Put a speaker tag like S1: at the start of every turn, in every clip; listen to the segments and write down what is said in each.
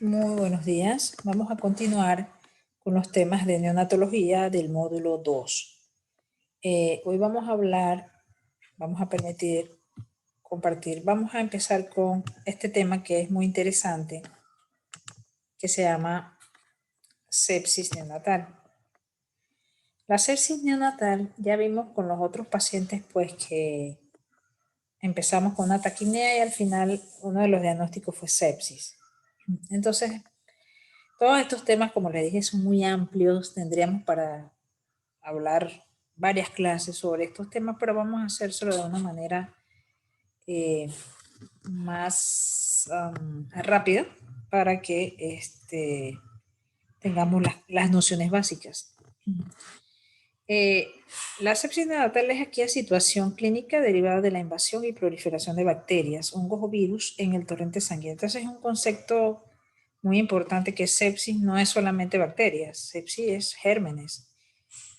S1: Muy buenos días. Vamos a continuar con los temas de neonatología del módulo 2. Hoy vamos a hablar, vamos a permitir compartir, vamos a empezar con este tema que es muy interesante, que se llama sepsis neonatal. La sepsis neonatal ya vimos con los otros pacientes pues que empezamos con una taquipnea y al final uno de los diagnósticos fue sepsis. Entonces, todos estos temas, como les dije, son muy amplios, tendríamos para hablar varias clases sobre estos temas, pero vamos a hacérselo de una manera más rápida para que tengamos las nociones básicas. La sepsis neonatal es aquella situación clínica derivada de la invasión y proliferación de bacterias, hongos o virus en el torrente sanguíneo. Entonces es un concepto muy importante que sepsis no es solamente bacterias, sepsis es gérmenes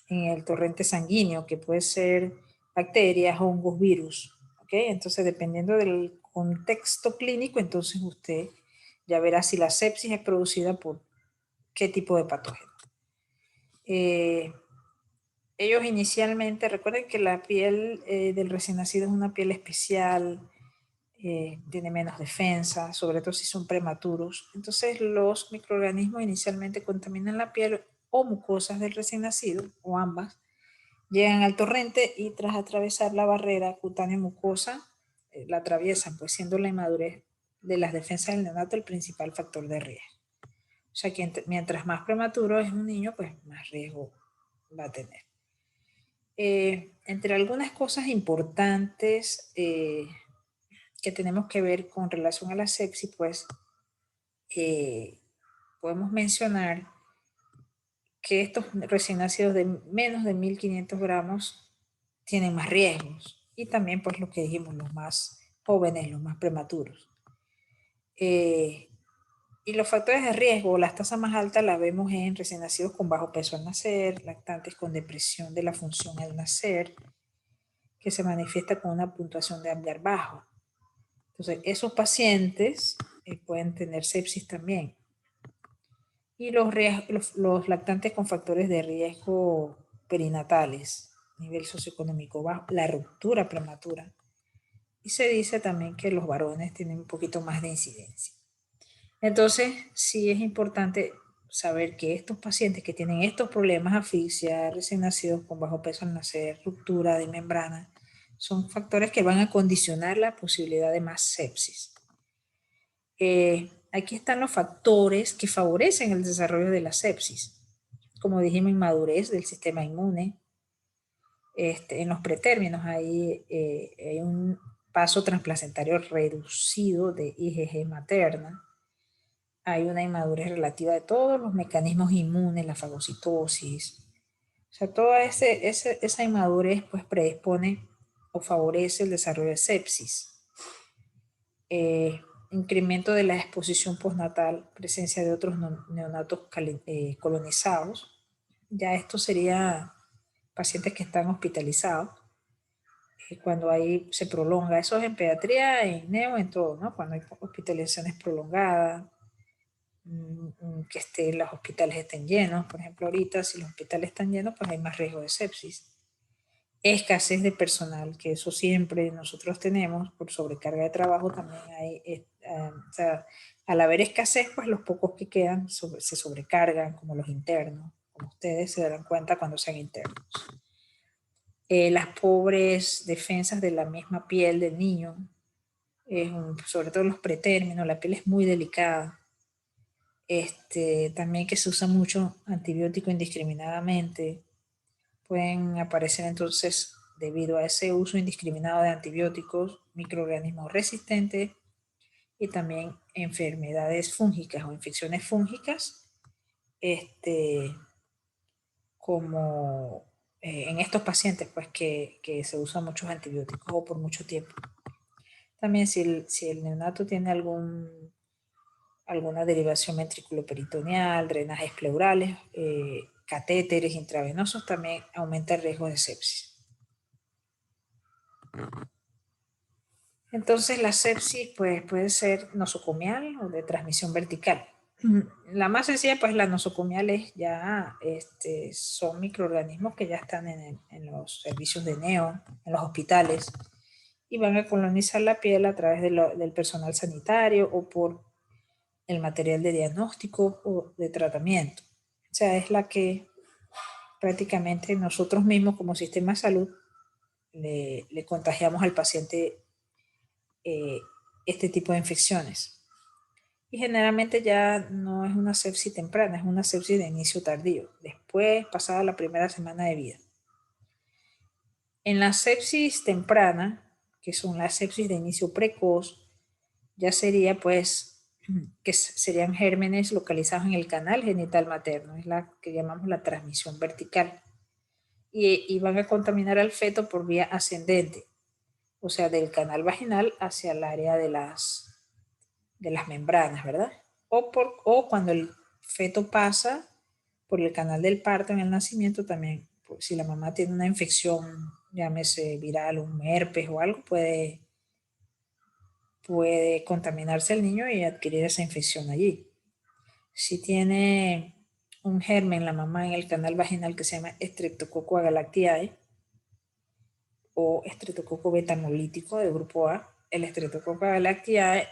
S1: en el torrente sanguíneo, que puede ser bacterias, hongos, virus. ¿Okay? Entonces, dependiendo del contexto clínico, entonces usted ya verá si la sepsis es producida por qué tipo de patógeno. Ellos inicialmente, recuerden que la piel del recién nacido es una piel especial, tiene menos defensa, sobre todo si son prematuros. Entonces los microorganismos inicialmente contaminan la piel o mucosas del recién nacido, o ambas, llegan al torrente y tras atravesar la barrera cutánea mucosa, la atraviesan, pues siendo la inmadurez de las defensas del neonato el principal factor de riesgo. O sea que mientras más prematuro es un niño, pues más riesgo va a tener. Entre algunas cosas importantes que tenemos que ver con relación a la sepsis, pues podemos mencionar que estos recién nacidos de menos de 1500 gramos tienen más riesgos y también pues lo que dijimos, los más jóvenes, los más prematuros. Y los factores de riesgo, las tasas más altas las vemos en recién nacidos con bajo peso al nacer, lactantes con depresión de la función al nacer, que se manifiesta con una puntuación de Apgar bajo. Entonces, esos pacientes pueden tener sepsis también. Y los lactantes con factores de riesgo perinatales, nivel socioeconómico bajo, la ruptura prematura. Y se dice también que los varones tienen un poquito más de incidencia. Entonces, sí es importante saber que estos pacientes que tienen estos problemas, asfixia, recién nacidos con bajo peso al nacer, ruptura de membrana, son factores que van a condicionar la posibilidad de más sepsis. Aquí están los factores que favorecen el desarrollo de la sepsis. Como dijimos, inmadurez del sistema inmune. En los pretérminos hay un paso transplacentario reducido de IgG materna. Hay una inmadurez relativa de todos los mecanismos inmunes, la fagocitosis. O sea, toda esa inmadurez pues predispone o favorece el desarrollo de sepsis. Incremento de la exposición postnatal, presencia de otros neonatos colonizados. Ya esto sería pacientes que están hospitalizados. Cuando ahí se prolonga, eso es en pediatría, en neo, en todo, ¿no? Cuando hay hospitalizaciones prolongadas, que los hospitales estén llenos. Por ejemplo, ahorita si los hospitales están llenos, pues hay más riesgo de sepsis. Escasez de personal, que eso siempre nosotros tenemos, por sobrecarga de trabajo también hay, o sea, al haber escasez, pues los pocos que quedan se sobrecargan, como los internos, como ustedes se darán cuenta cuando sean internos. Las pobres defensas de la misma piel del niño, sobre todo los pretérminos, la piel es muy delicada. También que se usa mucho antibiótico indiscriminadamente. Pueden aparecer entonces, debido a ese uso indiscriminado de antibióticos, microorganismos resistentes y también enfermedades fúngicas o infecciones fúngicas, como en estos pacientes pues que se usan muchos antibióticos o por mucho tiempo. También si el neonato tiene alguna derivación ventriculoperitoneal, drenajes pleurales, catéteres intravenosos, también aumenta el riesgo de sepsis. Entonces la sepsis pues, puede ser nosocomial o de transmisión vertical. La más sencilla, pues la nosocomiales ya son microorganismos que ya están en los servicios de neo, en los hospitales, y van a colonizar la piel a través del personal sanitario o por el material de diagnóstico o de tratamiento. O sea, es la que prácticamente nosotros mismos como sistema de salud le contagiamos al paciente eh, este tipo de infecciones. Y generalmente ya no es una sepsis temprana, es una sepsis de inicio tardío, después pasada la primera semana de vida. En la sepsis temprana, que son las sepsis de inicio precoz, ya sería pues que serían gérmenes localizados en el canal genital materno, es la que llamamos la transmisión vertical, y van a contaminar al feto por vía ascendente, o sea, del canal vaginal hacia el área de las membranas, ¿verdad? O cuando el feto pasa por el canal del parto en el nacimiento, también, pues, si la mamá tiene una infección, llámese viral, un herpes o algo, puede contaminarse el niño y adquirir esa infección allí. Si tiene un germen la mamá en el canal vaginal que se llama Streptococcus agalactiae o Streptococcus beta-hemolítico del grupo A, el Streptococcus agalactiae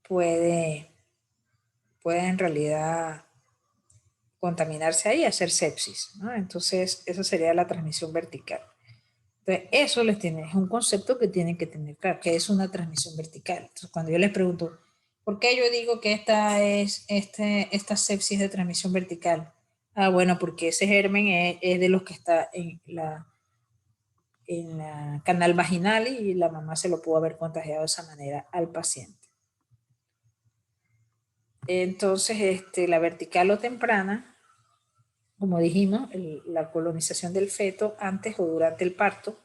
S1: puede en realidad contaminarse ahí y hacer sepsis, ¿no? Entonces, esa sería la transmisión vertical. Entonces, eso es un concepto que tienen que tener claro, que es una transmisión vertical. Entonces, cuando yo les pregunto, ¿por qué yo digo que esta sepsis de transmisión vertical? Ah, bueno, porque ese germen es de los que está en la canal vaginal y la mamá se lo pudo haber contagiado de esa manera al paciente. Entonces, la vertical o temprana, como dijimos, la colonización del feto antes o durante el parto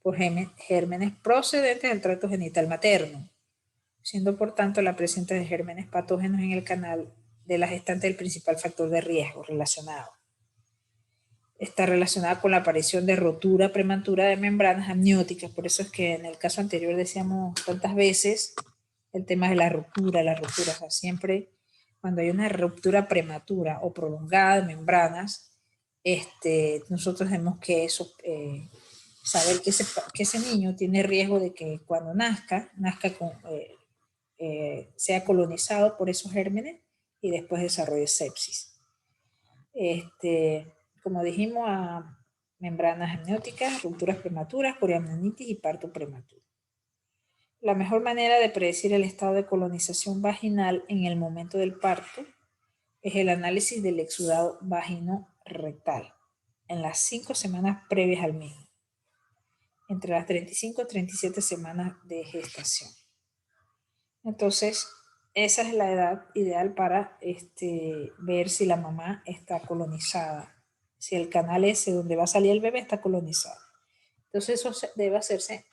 S1: por gérmenes procedentes del tracto genital materno, siendo por tanto la presencia de gérmenes patógenos en el canal de la gestante el principal factor de riesgo relacionado. Está relacionada con la aparición de rotura prematura de membranas amnióticas, por eso es que en el caso anterior decíamos tantas veces el tema de la ruptura, o sea, siempre cuando hay una ruptura prematura o prolongada de membranas, nosotros tenemos que saber que ese niño tiene riesgo de que cuando nazca sea colonizado por esos gérmenes y después desarrolle sepsis. Como dijimos, a membranas amnióticas, rupturas prematuras, coriamnionitis y parto prematuro. La mejor manera de predecir el estado de colonización vaginal en el momento del parto es el análisis del exudado vagino-rectal en las 5 semanas previas al mismo, entre las 35 y 37 semanas de gestación. Entonces, esa es la edad ideal para ver si la mamá está colonizada, si el canal ese donde va a salir el bebé está colonizado. Entonces, eso debe hacerse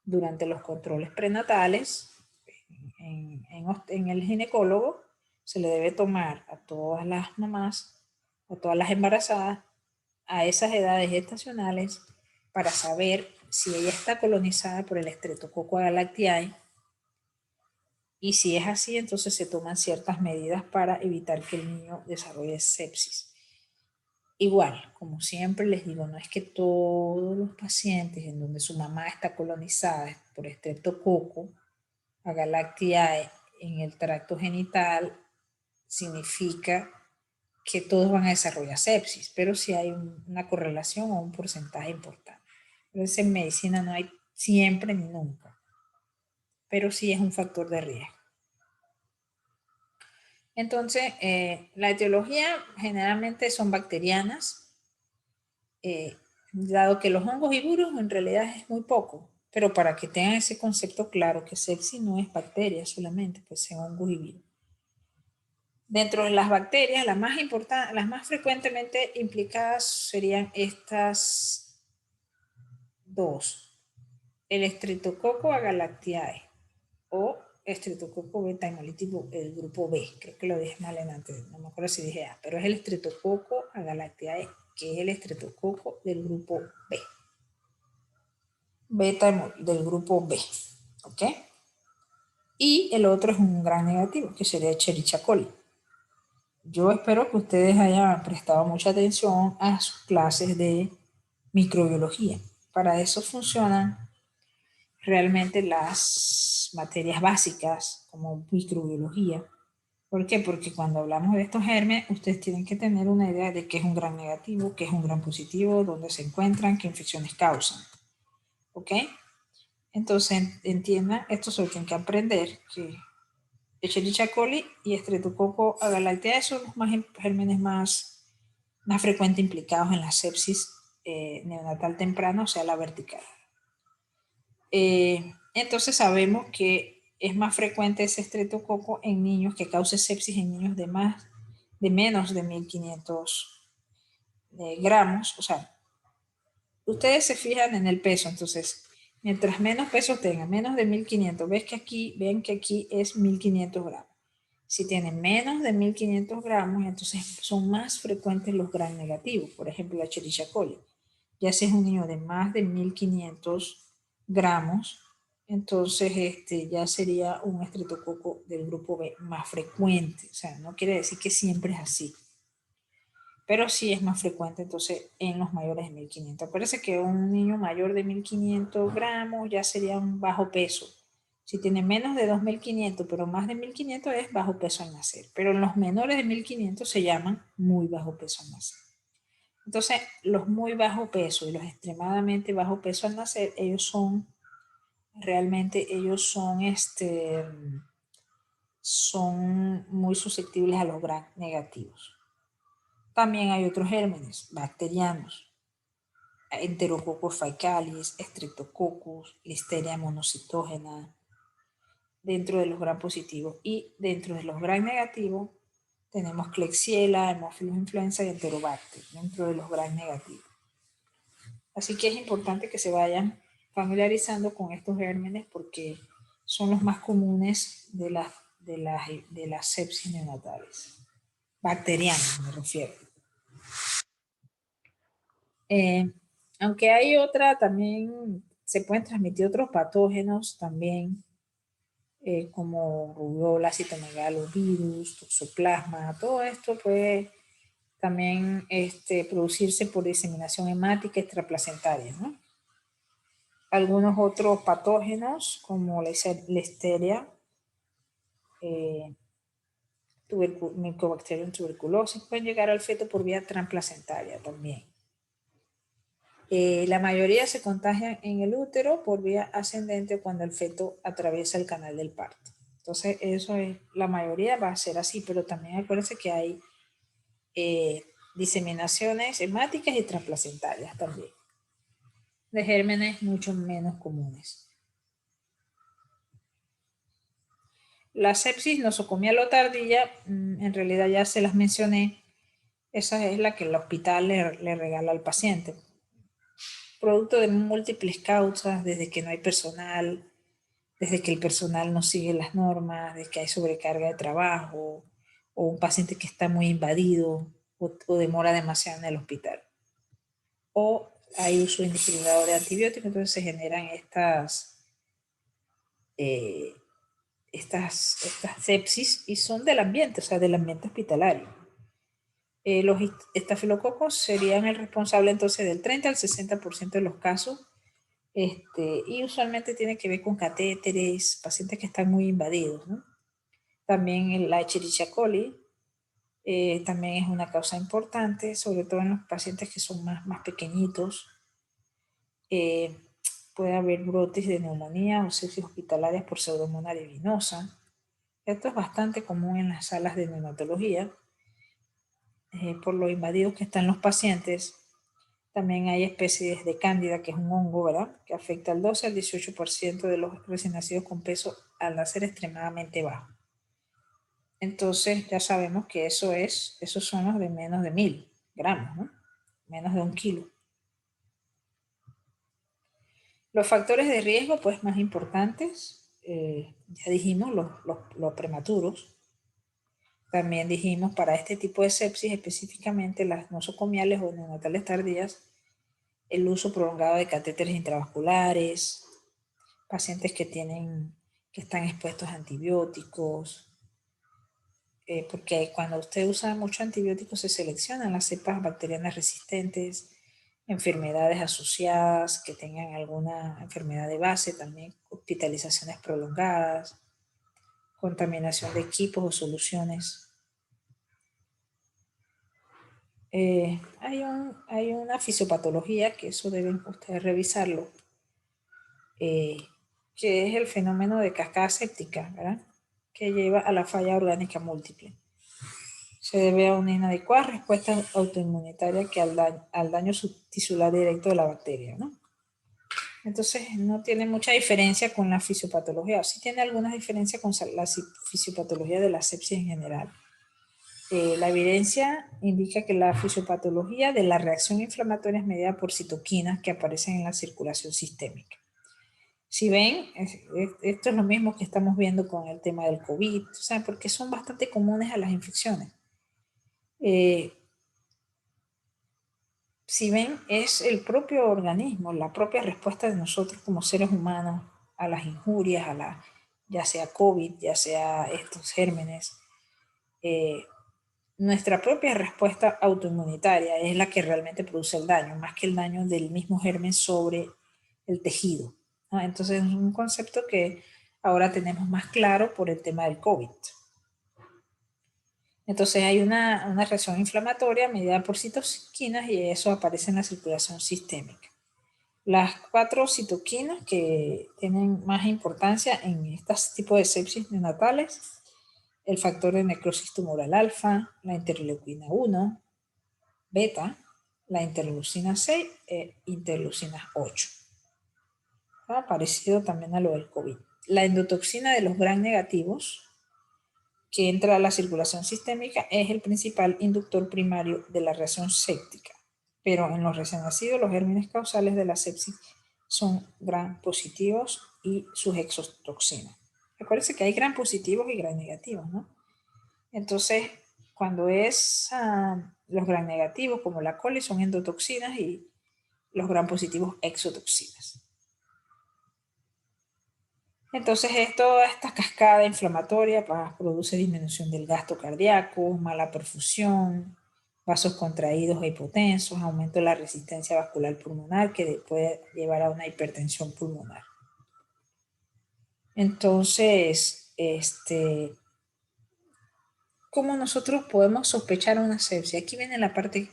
S1: durante los controles prenatales. En el ginecólogo se le debe tomar a todas las mamás, a todas las embarazadas, a esas edades gestacionales, para saber si ella está colonizada por el Streptococcus agalactiae, y si es así, entonces se toman ciertas medidas para evitar que el niño desarrolle sepsis. Igual, como siempre les digo, no es que todos los pacientes en donde su mamá está colonizada por Streptococcus agalactiae en el tracto genital significa que todos van a desarrollar sepsis, pero sí hay una correlación o un porcentaje importante. Entonces, en medicina no hay siempre ni nunca, pero sí es un factor de riesgo. Entonces, la etiología generalmente son bacterianas, dado que los hongos y virus en realidad es muy poco, pero para que tengan ese concepto claro que sepsis no es bacteria solamente, pues son hongos y virus. Dentro de las bacterias, las más frecuentemente implicadas serían estas dos: el Streptococcus agalactiae o Streptococcus beta-hemolítico, el grupo B. Creo que lo dije mal en antes, no me acuerdo si dije A, pero es el Streptococcus agalactiae, que es el Streptococcus del grupo B. Beta del grupo B, ¿ok? Y el otro es un gran negativo, que sería Escherichia coli. Yo espero que ustedes hayan prestado mucha atención a sus clases de microbiología. Para eso funcionan realmente las materias básicas como microbiología. ¿Por qué? Porque cuando hablamos de estos gérmenes, ustedes tienen que tener una idea de qué es un gran negativo, qué es un gran positivo, dónde se encuentran, qué infecciones causan. ¿Ok? Entonces, entiendan, esto solo tienen que aprender que Escherichia coli y Streptococcus agalactiae son los gérmenes más frecuentes implicados en la sepsis neonatal temprana, o sea, la vertical. Entonces sabemos que es más frecuente ese estreptococo en niños, que cause sepsis en niños de menos de 1500 gramos. O sea, ustedes se fijan en el peso, entonces, mientras menos peso tengan, menos de 1500, ven que aquí es 1500 gramos. Si tienen menos de 1500 gramos, entonces son más frecuentes los gram negativos, por ejemplo, la Escherichia coli. Ya si es un niño de más de 1500 gramos, entonces ya sería un estreptococo del grupo B más frecuente. O sea, no quiere decir que siempre es así, pero sí es más frecuente entonces en los mayores de 1500. Parece que un niño mayor de 1500 gramos ya sería un bajo peso. Si tiene menos de 2500, pero más de 1500 es bajo peso al nacer. Pero en los menores de 1500 se llaman muy bajo peso al nacer. Entonces, los muy bajo peso y los extremadamente bajo peso al nacer, son muy susceptibles a los gram negativos. También hay otros gérmenes bacterianos, Enterococcus faecalis, Streptococcus, Listeria monocitógena, dentro de los gram positivos. Y dentro de los gram negativos tenemos Klebsiella, Haemophilus influenza y Enterobacter, dentro de los gram negativos. Así que es importante que se vayan familiarizando con estos gérmenes porque son los más comunes de las sepsis neonatales. Bacterianas, me refiero. Eh, Aunque hay otra, también se pueden transmitir otros patógenos también, como rubiola, citomegalovirus, toxoplasma. Todo esto puede también producirse por diseminación hemática extraplacentaria, ¿no? Algunos otros patógenos, como la Listeria, Mycobacterium tuberculosis, pueden llegar al feto por vía transplacentaria también. La mayoría se contagian en el útero por vía ascendente cuando el feto atraviesa el canal del parto. Entonces, la mayoría va a ser así, pero también acuérdense que hay diseminaciones hemáticas y transplacentarias también, de gérmenes mucho menos comunes. La sepsis nosocomial tardía, en realidad ya se las mencioné, esa es la que el hospital le regala al paciente. Producto de múltiples causas, desde que no hay personal, desde que el personal no sigue las normas, desde que hay sobrecarga de trabajo, o un paciente que está muy invadido, o demora demasiado en el hospital. O hay uso indiscriminado de antibióticos, entonces se generan estas sepsis y son del ambiente, o sea, del ambiente hospitalario. Los estafilococos serían el responsable entonces del 30 al 60% de los casos, y usualmente tiene que ver con catéteres, pacientes que están muy invadidos, ¿no? También la Escherichia coli también es una causa importante, sobre todo en los pacientes que son más pequeñitos. Puede haber brotes de neumonía o sepsis hospitalarias por Pseudomonas aeruginosa. Esto es bastante común en las salas de neonatología, por lo invadidos que están los pacientes. También hay especies de cándida, que es un hongo, ¿verdad?, que afecta al 12 al 18% de los recién nacidos con peso al nacer extremadamente bajo. Entonces ya sabemos que esos son los de menos de 1000 gramos, ¿no? Menos de 1 kilo. Los factores de riesgo, pues, más importantes, ya dijimos, los prematuros. También dijimos, para este tipo de sepsis, específicamente las nosocomiales o neonatales tardías, el uso prolongado de catéteres intravasculares, pacientes que que están expuestos a antibióticos, porque cuando usted usa mucho antibióticos se seleccionan las cepas bacterianas resistentes, enfermedades asociadas que tengan alguna enfermedad de base, también hospitalizaciones prolongadas, contaminación de equipos o soluciones. Hay una fisiopatología, que eso deben ustedes revisarlo, que es el fenómeno de cascada séptica, ¿verdad? Que lleva a la falla orgánica múltiple. Se debe a una inadecuada respuesta autoinmunitaria que al daño subtisular directo de la bacteria, ¿no? Entonces no tiene mucha diferencia con la fisiopatología, o sí tiene algunas diferencias con la fisiopatología de la sepsis en general. La evidencia indica que la fisiopatología de la reacción inflamatoria es medida por citoquinas que aparecen en la circulación sistémica. Si ven, esto es lo mismo que estamos viendo con el tema del COVID, o sea, porque son bastante comunes a las infecciones. Si ven, es el propio organismo, la propia respuesta de nosotros como seres humanos a las injurias, ya sea COVID, ya sea estos gérmenes. Nuestra propia respuesta autoinmunitaria es la que realmente produce el daño, más que el daño del mismo germen sobre el tejido, ¿no? Entonces es un concepto que ahora tenemos más claro por el tema del COVID. Entonces hay una reacción inflamatoria medida por citoquinas y eso aparece en la circulación sistémica. Las 4 citoquinas que tienen más importancia en estos tipos de sepsis neonatales: el factor de necrosis tumoral alfa, la interleuquina 1, beta, la interleucina 6 e interleucina 8. Parecido también a lo del COVID. La endotoxina de los gram negativos, que entra a la circulación sistémica, es el principal inductor primario de la reacción séptica. Pero en los recién nacidos, los gérmenes causales de la sepsis son gram positivos y sus exotoxinas. Acuérdense que hay gram positivos y gram negativos, ¿no? Entonces, cuando es los gram negativos, como la coli, son endotoxinas y los gram positivos exotoxinas. Entonces, esta cascada inflamatoria produce disminución del gasto cardíaco, mala perfusión, vasos contraídos e hipotensos, aumento de la resistencia vascular pulmonar, que puede llevar a una hipertensión pulmonar. Entonces, ¿cómo nosotros podemos sospechar una sepsis? Aquí viene la parte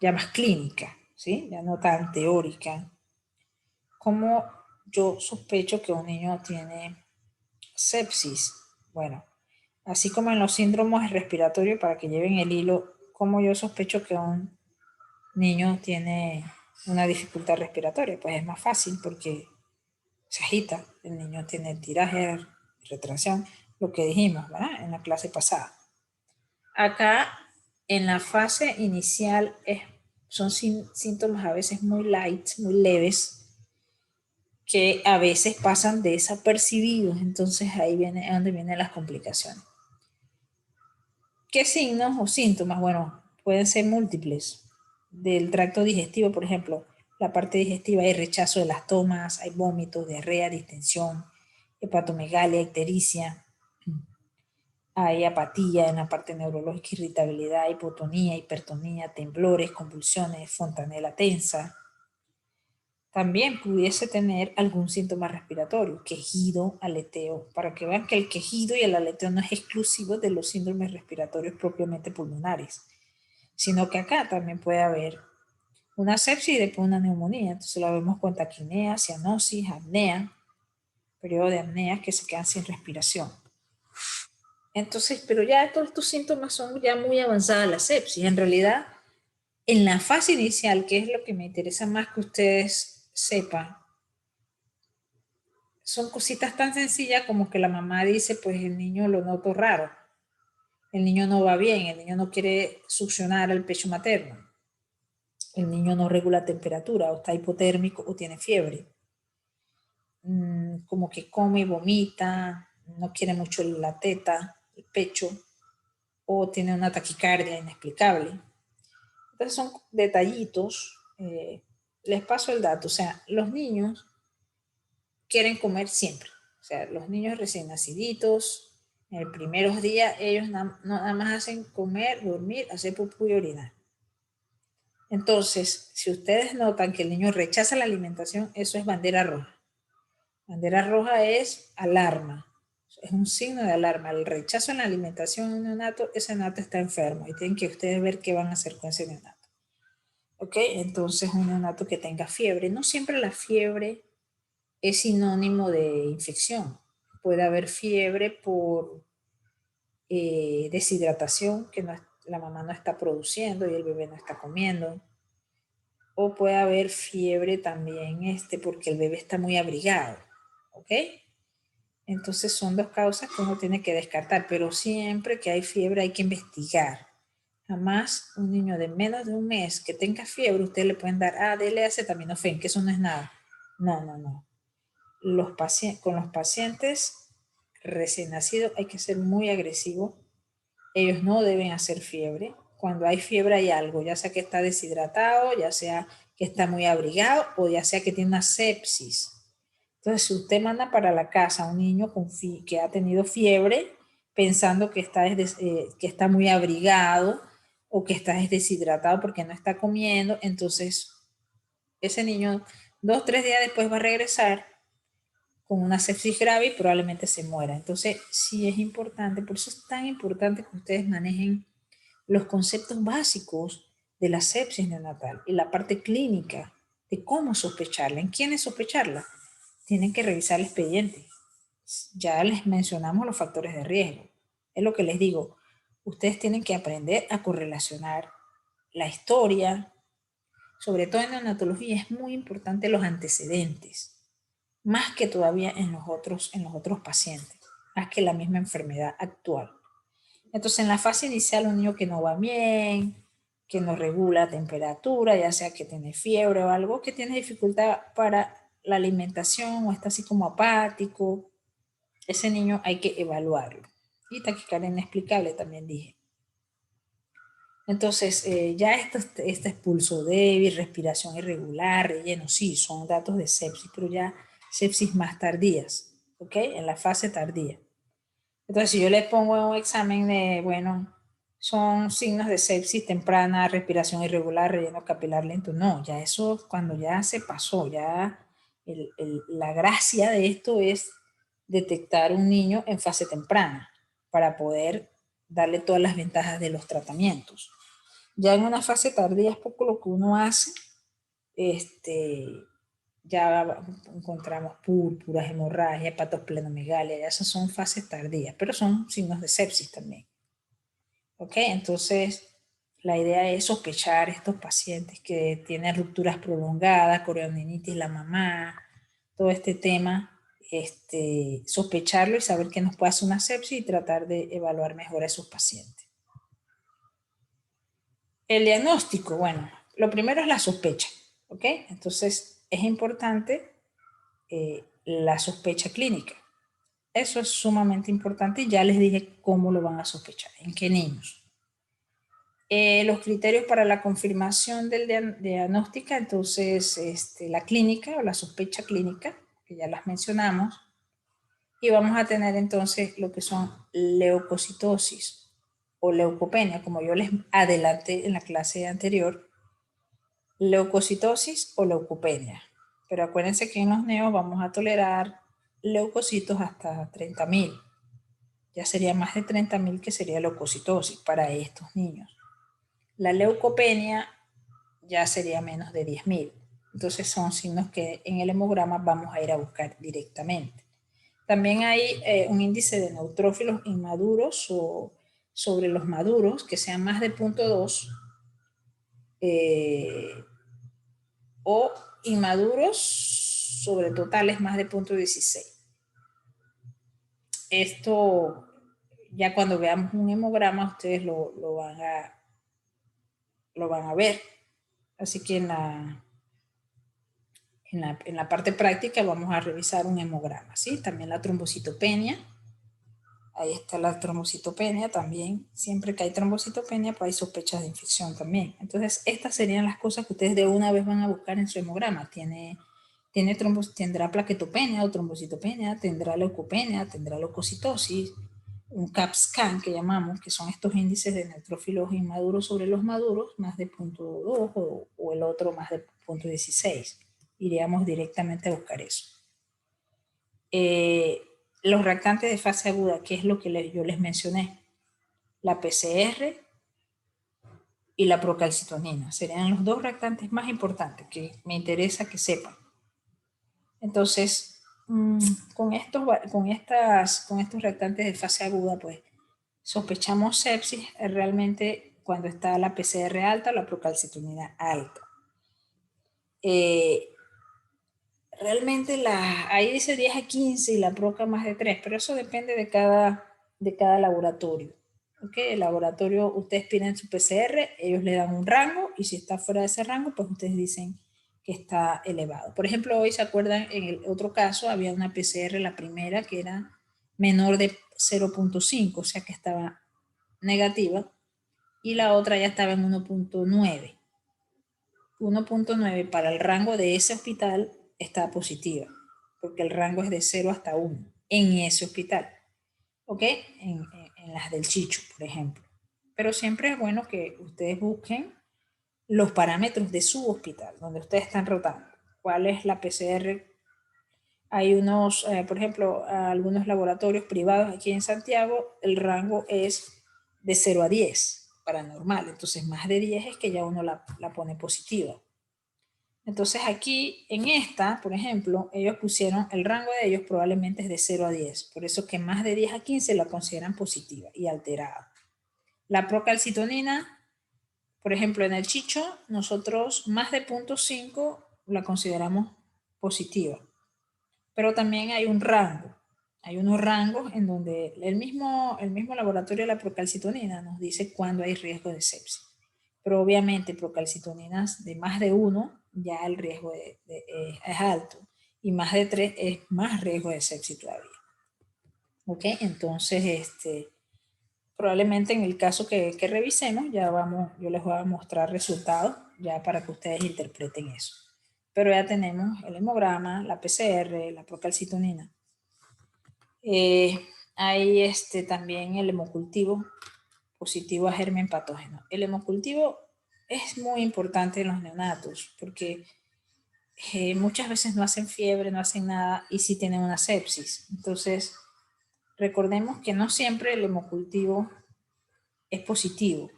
S1: ya más clínica, ¿sí? Ya no tan teórica. ¿Cómo yo sospecho que un niño tiene sepsis? Bueno, así como en los síndromes respiratorios, para que lleven el hilo, ¿cómo yo sospecho que un niño tiene una dificultad respiratoria? Pues es más fácil porque se agita, el niño tiene tiraje, retracción, lo que dijimos, ¿verdad? En la clase pasada. Acá, en la fase inicial, son síntomas a veces muy light, muy leves, que a veces pasan desapercibidos. Entonces ahí es donde vienen las complicaciones. ¿Qué signos o síntomas? Bueno, pueden ser múltiples. Del tracto digestivo, por ejemplo, la parte digestiva, hay rechazo de las tomas, hay vómitos, diarrea, distensión, hepatomegalia, ictericia. Hay apatía en la parte neurológica, irritabilidad, hipotonía, hipertonía, temblores, convulsiones, fontanela tensa. También pudiese tener algún síntoma respiratorio, quejido, aleteo, para que vean que el quejido y el aleteo no es exclusivo de los síndromes respiratorios propiamente pulmonares, sino que acá también puede haber una sepsis y después una neumonía. Entonces la vemos con taquinea, cianosis, apnea, periodo de apnea que se quedan sin respiración. Entonces, pero ya todos estos síntomas son ya muy avanzadas la sepsis. En realidad, en la fase inicial, que es lo que me interesa más que ustedes sepan, son cositas tan sencillas como que la mamá dice, pues el niño lo noto raro, el niño no va bien, el niño no quiere succionar el pecho materno, el niño no regula temperatura, o está hipotérmico o tiene fiebre, como que come y vomita, no quiere mucho la teta, el pecho, o tiene una taquicardia inexplicable. Entonces son detallitos. Les paso el dato, o sea, los niños quieren comer siempre, sea, los niños recién naciditos, en los primeros días, ellos nada más hacen comer, dormir, hacer pupú y orinar. Entonces, si ustedes notan que el niño rechaza la alimentación, eso es bandera roja. Bandera roja es alarma, es un signo de alarma. El rechazo en la alimentación de un neonato, ese neonato está enfermo y tienen que ustedes ver qué van a hacer con ese neonato. ¿Ok? Entonces, un neonato que tenga fiebre, no siempre la fiebre es sinónimo de infección. Puede haber fiebre por deshidratación, que la mamá no está produciendo y el bebé no está comiendo. O puede haber fiebre también porque el bebé está muy abrigado. ¿Ok? Entonces son dos causas que uno tiene que descartar, pero siempre que hay fiebre hay que investigar. Jamás un niño de menos de un mes que tenga fiebre, ustedes le pueden dar, dele acetaminofén, que eso no es nada. No, no, no. Con los pacientes recién nacidos hay que ser muy agresivo. Ellos no deben hacer fiebre. Cuando hay fiebre hay algo, ya sea que está deshidratado, ya sea que está muy abrigado o ya sea que tiene una sepsis. Entonces, si usted manda para la casa a un niño que ha tenido fiebre, pensando que está muy abrigado o que está deshidratado porque no está comiendo, entonces ese niño 2 o 3 días después va a regresar con una sepsis grave y probablemente se muera. Entonces, sí es importante, por eso es tan importante que ustedes manejen los conceptos básicos de la sepsis neonatal y la parte clínica de cómo sospecharla, en quiénes sospecharla. Tienen que revisar el expediente. Ya les mencionamos los factores de riesgo. Es lo que les digo. Ustedes tienen que aprender a correlacionar la historia. Sobre todo en neonatología es muy importante los antecedentes, más que todavía en los otros pacientes, más que la misma enfermedad actual. Entonces, en la fase inicial, un niño que no va bien, que no regula temperatura, ya sea que tiene fiebre o algo, que tiene dificultad para la alimentación o está así como apático, ese niño hay que evaluarlo. Y taquicardia inexplicable también dije. Entonces, ya este pulso débil, respiración irregular, relleno, sí, son datos de sepsis, pero ya sepsis más tardías, ¿ok? En la fase tardía. Entonces, si yo le pongo un examen de, bueno, son signos de sepsis temprana, respiración irregular, relleno capilar lento, no, ya eso cuando ya se pasó, ya la gracia de esto es detectar un niño en fase temprana para poder darle todas las ventajas de los tratamientos. Ya en una fase tardía es poco lo que uno hace, ya encontramos púrpuras, hemorragia, hepatoesplenomegalia, ya esas son fases tardías, pero son signos de sepsis también. ¿Ok? Entonces, la idea es sospechar estos pacientes que tienen rupturas prolongadas, coriondinitis, la mamá, todo este tema, sospecharlo y saber que nos puede hacer una sepsis y tratar de evaluar mejor a esos pacientes. El diagnóstico, bueno, lo primero es la sospecha, ¿ok? Entonces, es importante la sospecha clínica. Eso es sumamente importante y ya les dije cómo lo van a sospechar, en qué niños. Los criterios para la confirmación del diagnóstico, entonces la clínica o la sospecha clínica, que ya las mencionamos, y vamos a tener entonces lo que son leucocitosis o leucopenia, como yo les adelanté en la clase anterior, leucocitosis o leucopenia. Pero acuérdense que en los neos vamos a tolerar leucocitos hasta 30.000. Ya sería más de 30.000 que sería leucocitosis para estos niños. La leucopenia ya sería menos de 10.000. Entonces son signos que en el hemograma vamos a ir a buscar directamente. También hay un índice de neutrófilos inmaduros o sobre los maduros que sean más de 0.2 o inmaduros sobre totales más de 0.16. Esto ya cuando veamos un hemograma ustedes lo van a ver. Así que en la parte práctica vamos a revisar un hemograma, ¿sí? También la trombocitopenia. Ahí está la trombocitopenia también. Siempre que hay trombocitopenia, pues hay sospechas de infección también. Entonces, estas serían las cosas que ustedes de una vez van a buscar en su hemograma. ¿Tiene tendrá plaquetopenia o trombocitopenia, tendrá leucopenia, tendrá leucocitosis, un CAP scan que llamamos, que son estos índices de neutrófilos inmaduros sobre los maduros, más de 0.2 o el otro más de 0.16. Iríamos directamente a buscar eso. Los reactantes de fase aguda, que es lo que yo les mencioné, la PCR y la procalcitonina, serían los dos reactantes más importantes que me interesa que sepan. Entonces, con estos reactantes de fase aguda, pues sospechamos sepsis realmente cuando está la PCR alta o la procalcitonina alta. Realmente ahí dice 10 a 15 y la proca más de 3, pero eso depende de cada laboratorio. ¿Okay? El laboratorio, ustedes piden su PCR, ellos le dan un rango y si está fuera de ese rango, pues ustedes dicen que está elevado. Por ejemplo, hoy se acuerdan, en el otro caso había una PCR, la primera, que era menor de 0.5, o sea que estaba negativa, y la otra ya estaba en 1.9. 1.9 para el rango de ese hospital está positiva, porque el rango es de 0 hasta 1 en ese hospital, ¿ok? En las del Chicho, por ejemplo. Pero siempre es bueno que ustedes busquen los parámetros de su hospital, donde ustedes están rotando. ¿Cuál es la PCR? Hay unos, por ejemplo, algunos laboratorios privados aquí en Santiago, el rango es de 0 a 10 para normal. Entonces, más de 10 es que ya uno la pone positiva. Entonces aquí en esta, por ejemplo, ellos pusieron, el rango de ellos probablemente es de 0 a 10. Por eso que más de 10 a 15 la consideran positiva y alterada. La procalcitonina, por ejemplo, en el Chicho, nosotros más de 0.5 la consideramos positiva. Pero también hay un rango. Hay unos rangos en donde el mismo laboratorio de la procalcitonina nos dice cuándo hay riesgo de sepsis. Pero obviamente procalcitoninas de más de 1 ya el riesgo es alto y más de 3 es más riesgo de sepsis todavía. ¿Ok? Entonces, probablemente en el caso que revisemos, yo les voy a mostrar resultados ya para que ustedes interpreten eso. Pero ya tenemos el hemograma, la PCR, la procalcitonina. Hay también el hemocultivo positivo a germen patógeno. El hemocultivo es muy importante en los neonatos porque muchas veces no hacen fiebre, no hacen nada y sí tienen una sepsis. Entonces, recordemos que no siempre el hemocultivo es positivo.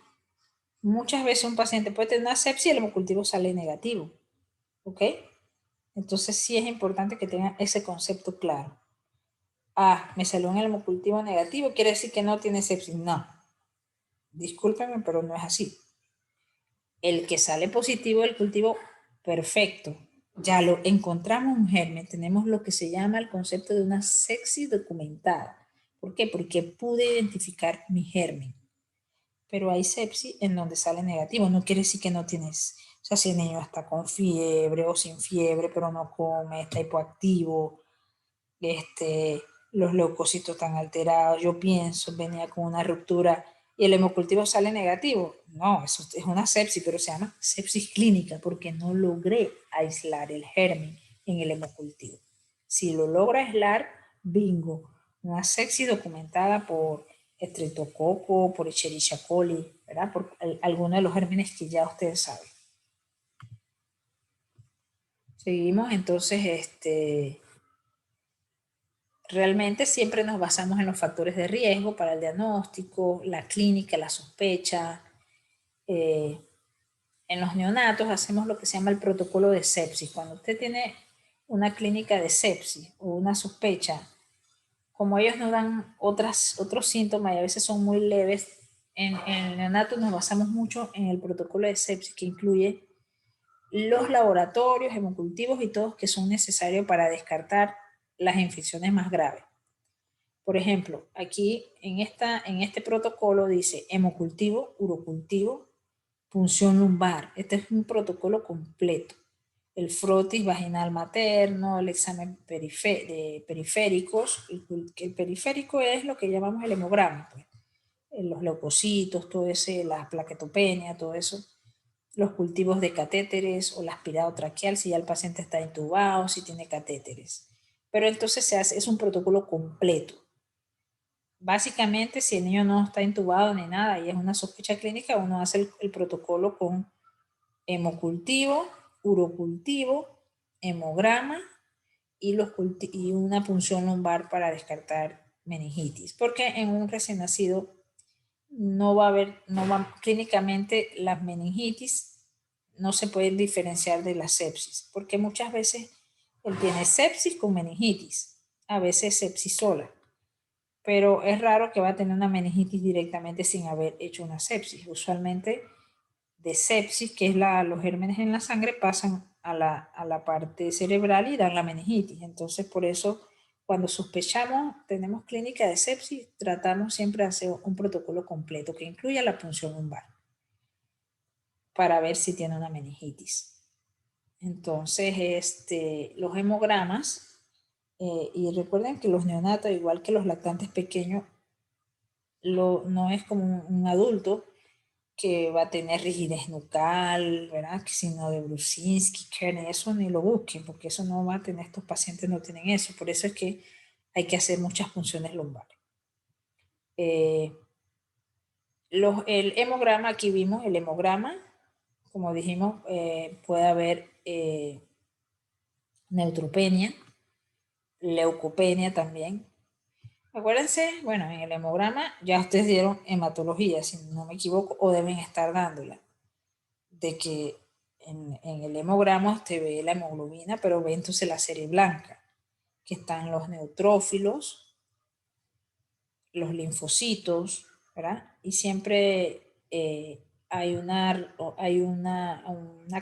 S1: Muchas veces un paciente puede tener una sepsis y el hemocultivo sale negativo. ¿Ok? Entonces, sí es importante que tengan ese concepto claro. Me salió un hemocultivo negativo, quiere decir que no tiene sepsis. No. Discúlpenme, pero no es así. El que sale positivo del cultivo, perfecto. Ya lo encontramos un germen. Tenemos lo que se llama el concepto de una sepsis documentada. ¿Por qué? Porque pude identificar mi germen. Pero hay sepsis en donde sale negativo. No quiere decir que no tienes. O sea, si el niño está con fiebre o sin fiebre, pero no come, está hipoactivo, los leucocitos están alterados, yo pienso, venía con una ruptura y el hemocultivo sale negativo. No, eso es una sepsis, pero se llama sepsis clínica porque no logré aislar el germen en el hemocultivo. Si lo logra aislar, bingo, una sepsis documentada por Streptococo, por Escherichia coli, ¿verdad? Por alguno de los gérmenes que ya ustedes saben. Seguimos entonces, realmente siempre nos basamos en los factores de riesgo para el diagnóstico, la clínica, la sospecha. En los neonatos hacemos lo que se llama el protocolo de sepsis. Cuando usted tiene una clínica de sepsis o una sospecha, como ellos nos dan otros síntomas y a veces son muy leves, en el neonato nos basamos mucho en el protocolo de sepsis que incluye los laboratorios, hemocultivos y todos que son necesarios para descartar las infecciones más graves. Por ejemplo, aquí en este protocolo dice hemocultivo, urocultivo, punción lumbar. Este es un protocolo completo. El frotis vaginal materno, el examen de periféricos. El periférico es lo que llamamos el hemograma, pues. Los leucocitos, todo ese, la plaquetopenia, todo eso. los cultivos de catéteres o el aspirado traqueal si ya el paciente está intubado, si tiene catéteres. Pero entonces es un protocolo completo. Básicamente, si el niño no está intubado ni nada y es una sospecha clínica, uno hace el protocolo con hemocultivo, urocultivo, hemograma y una punción lumbar para descartar meningitis. Porque en un recién nacido no va a haber, clínicamente las meningitis no se pueden diferenciar de la sepsis, porque muchas veces él tiene sepsis con meningitis, a veces sepsis sola, pero es raro que va a tener una meningitis directamente sin haber hecho una sepsis. Usualmente de sepsis, que es los gérmenes en la sangre, pasan a la parte cerebral y dan la meningitis. Entonces, por eso, cuando sospechamos, tenemos clínica de sepsis, tratamos siempre de hacer un protocolo completo que incluya la punción lumbar para ver si tiene una meningitis. Entonces, los hemogramas, y recuerden que los neonatos, igual que los lactantes pequeños, no es como un adulto que va a tener rigidez nucal, ¿verdad? Que sino de Brusinski, Kern, eso ni lo busquen, porque eso no va a tener, estos pacientes no tienen eso. Por eso es que hay que hacer muchas punciones lumbares. El hemograma, aquí vimos el hemograma, como dijimos, puede haber neutropenia, leucopenia también. Acuérdense, bueno, en el hemograma ya ustedes dieron hematología, si no me equivoco, o deben estar dándola, de que en el hemograma usted ve la hemoglobina, pero ve entonces la serie blanca, que están los neutrófilos, los linfocitos, ¿verdad? Y siempre hay una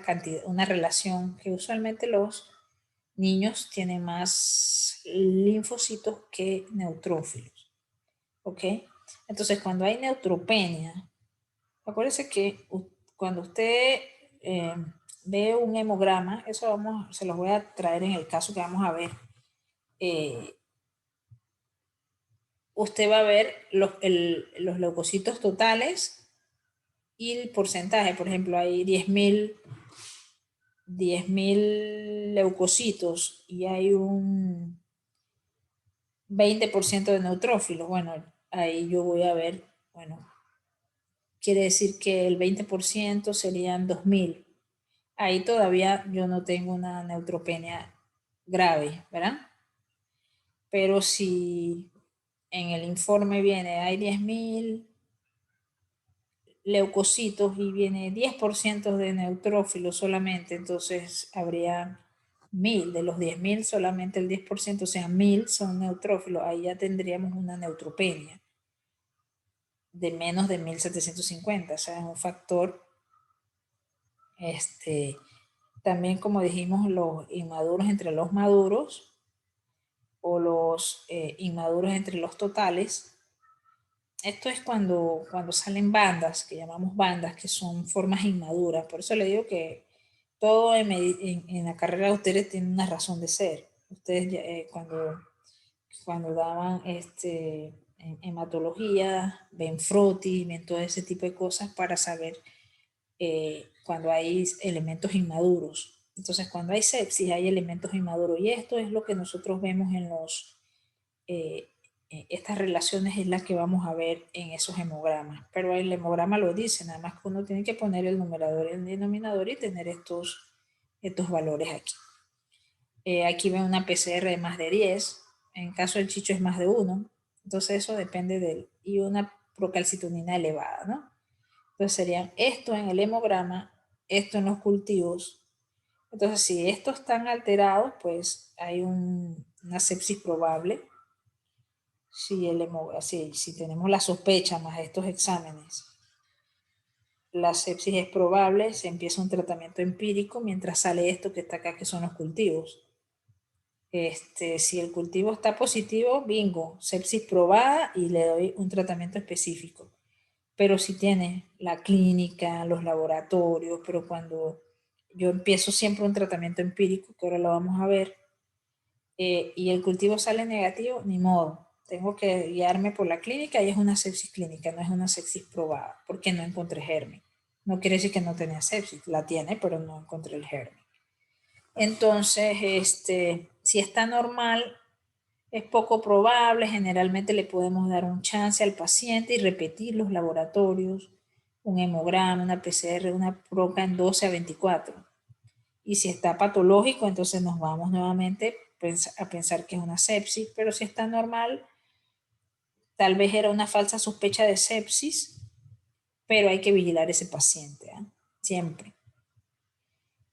S1: cantidad, una relación que usualmente los niños tienen más linfocitos que neutrófilos, ¿ok? Entonces, cuando hay neutropenia, acuérdese que cuando usted eh, ve un hemograma, eso se los voy a traer en el caso que vamos a ver. Usted va a ver los leucocitos totales y el porcentaje. Por ejemplo, hay 10.000 leucocitos y hay un 20% de neutrófilos. Bueno, ahí yo voy a ver, bueno, quiere decir que el 20% serían 2.000. Ahí todavía yo no tengo una neutropenia grave, ¿verdad? Pero si en el informe viene, hay 10.000 leucocitos y viene 10% de neutrófilos solamente, entonces habría 1.000, de los 10.000 solamente el 10%, o sea, 1.000 son neutrófilos, ahí ya tendríamos una neutropenia de menos de 1.750, o sea, es un factor, también como dijimos, los inmaduros entre los maduros, o los inmaduros entre los totales. Esto es cuando salen bandas, que llamamos bandas, que son formas inmaduras. Por eso le digo que todo en la carrera de ustedes tiene una razón de ser. Ustedes cuando daban en hematología, ven frotis, ven todo ese tipo de cosas para saber cuando hay elementos inmaduros. Entonces, cuando hay sepsis, hay elementos inmaduros. Y esto es lo que nosotros vemos en estas relaciones es las que vamos a ver en esos hemogramas. Pero el hemograma lo dice, nada más que uno tiene que poner el numerador y el denominador y tener estos valores aquí. Aquí ven una PCR de más de 10, en caso del chicho es más de 1, entonces eso depende de él. Y una procalcitonina elevada, ¿no? Entonces serían esto en el hemograma, esto en los cultivos. Entonces, si estos están alterados, pues hay una sepsis probable. Si tenemos la sospecha más estos exámenes, la sepsis es probable, se empieza un tratamiento empírico mientras sale esto que está acá, que son los cultivos. Si el cultivo está positivo, bingo, sepsis probada y le doy un tratamiento específico. Pero si tiene la clínica, los laboratorios, pero cuando yo empiezo siempre un tratamiento empírico, que ahora lo vamos a ver, y el cultivo sale negativo, ni modo. Tengo que guiarme por la clínica y es una sepsis clínica, no es una sepsis probada, porque no encontré germen. No quiere decir que no tenía sepsis, la tiene, pero no encontré el germen. Entonces, si está normal, es poco probable, generalmente le podemos dar un chance al paciente y repetir los laboratorios, un hemograma, una PCR, una PROCA en 12 a 24. Y si está patológico, entonces nos vamos nuevamente a pensar que es una sepsis, pero si está normal, tal vez era una falsa sospecha de sepsis, pero hay que vigilar ese paciente, ¿eh? Siempre.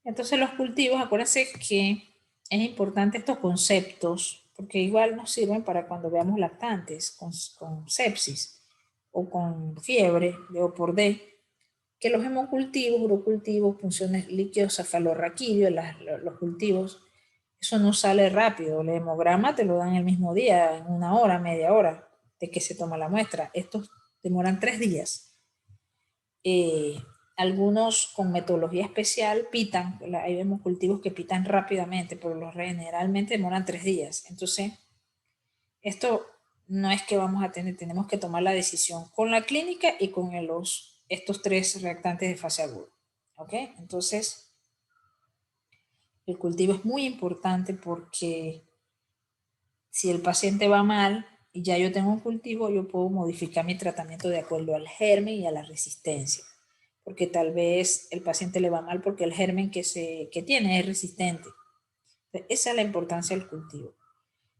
S1: Entonces los cultivos, acuérdense que es importante estos conceptos, porque igual nos sirven para cuando veamos lactantes con sepsis o con fiebre de O por D, que los hemocultivos, urocultivos, punciones líquidos, cefalorraquídeos, los cultivos, eso no sale rápido. El hemograma te lo dan el mismo día, en una hora, media hora de que se toma la muestra. Estos demoran 3 días. Algunos con metodología especial pitan, ahí vemos cultivos que pitan rápidamente, pero los generalmente demoran 3 días. Entonces, esto no es que vamos a tener, tenemos que tomar la decisión con la clínica y con estos 3 reactantes de fase aguda. ¿Ok? Entonces, el cultivo es muy importante porque si el paciente va mal y ya yo tengo un cultivo, yo puedo modificar mi tratamiento de acuerdo al germen y a la resistencia. Porque tal vez el paciente le va mal porque el germen que tiene es resistente. Esa es la importancia del cultivo.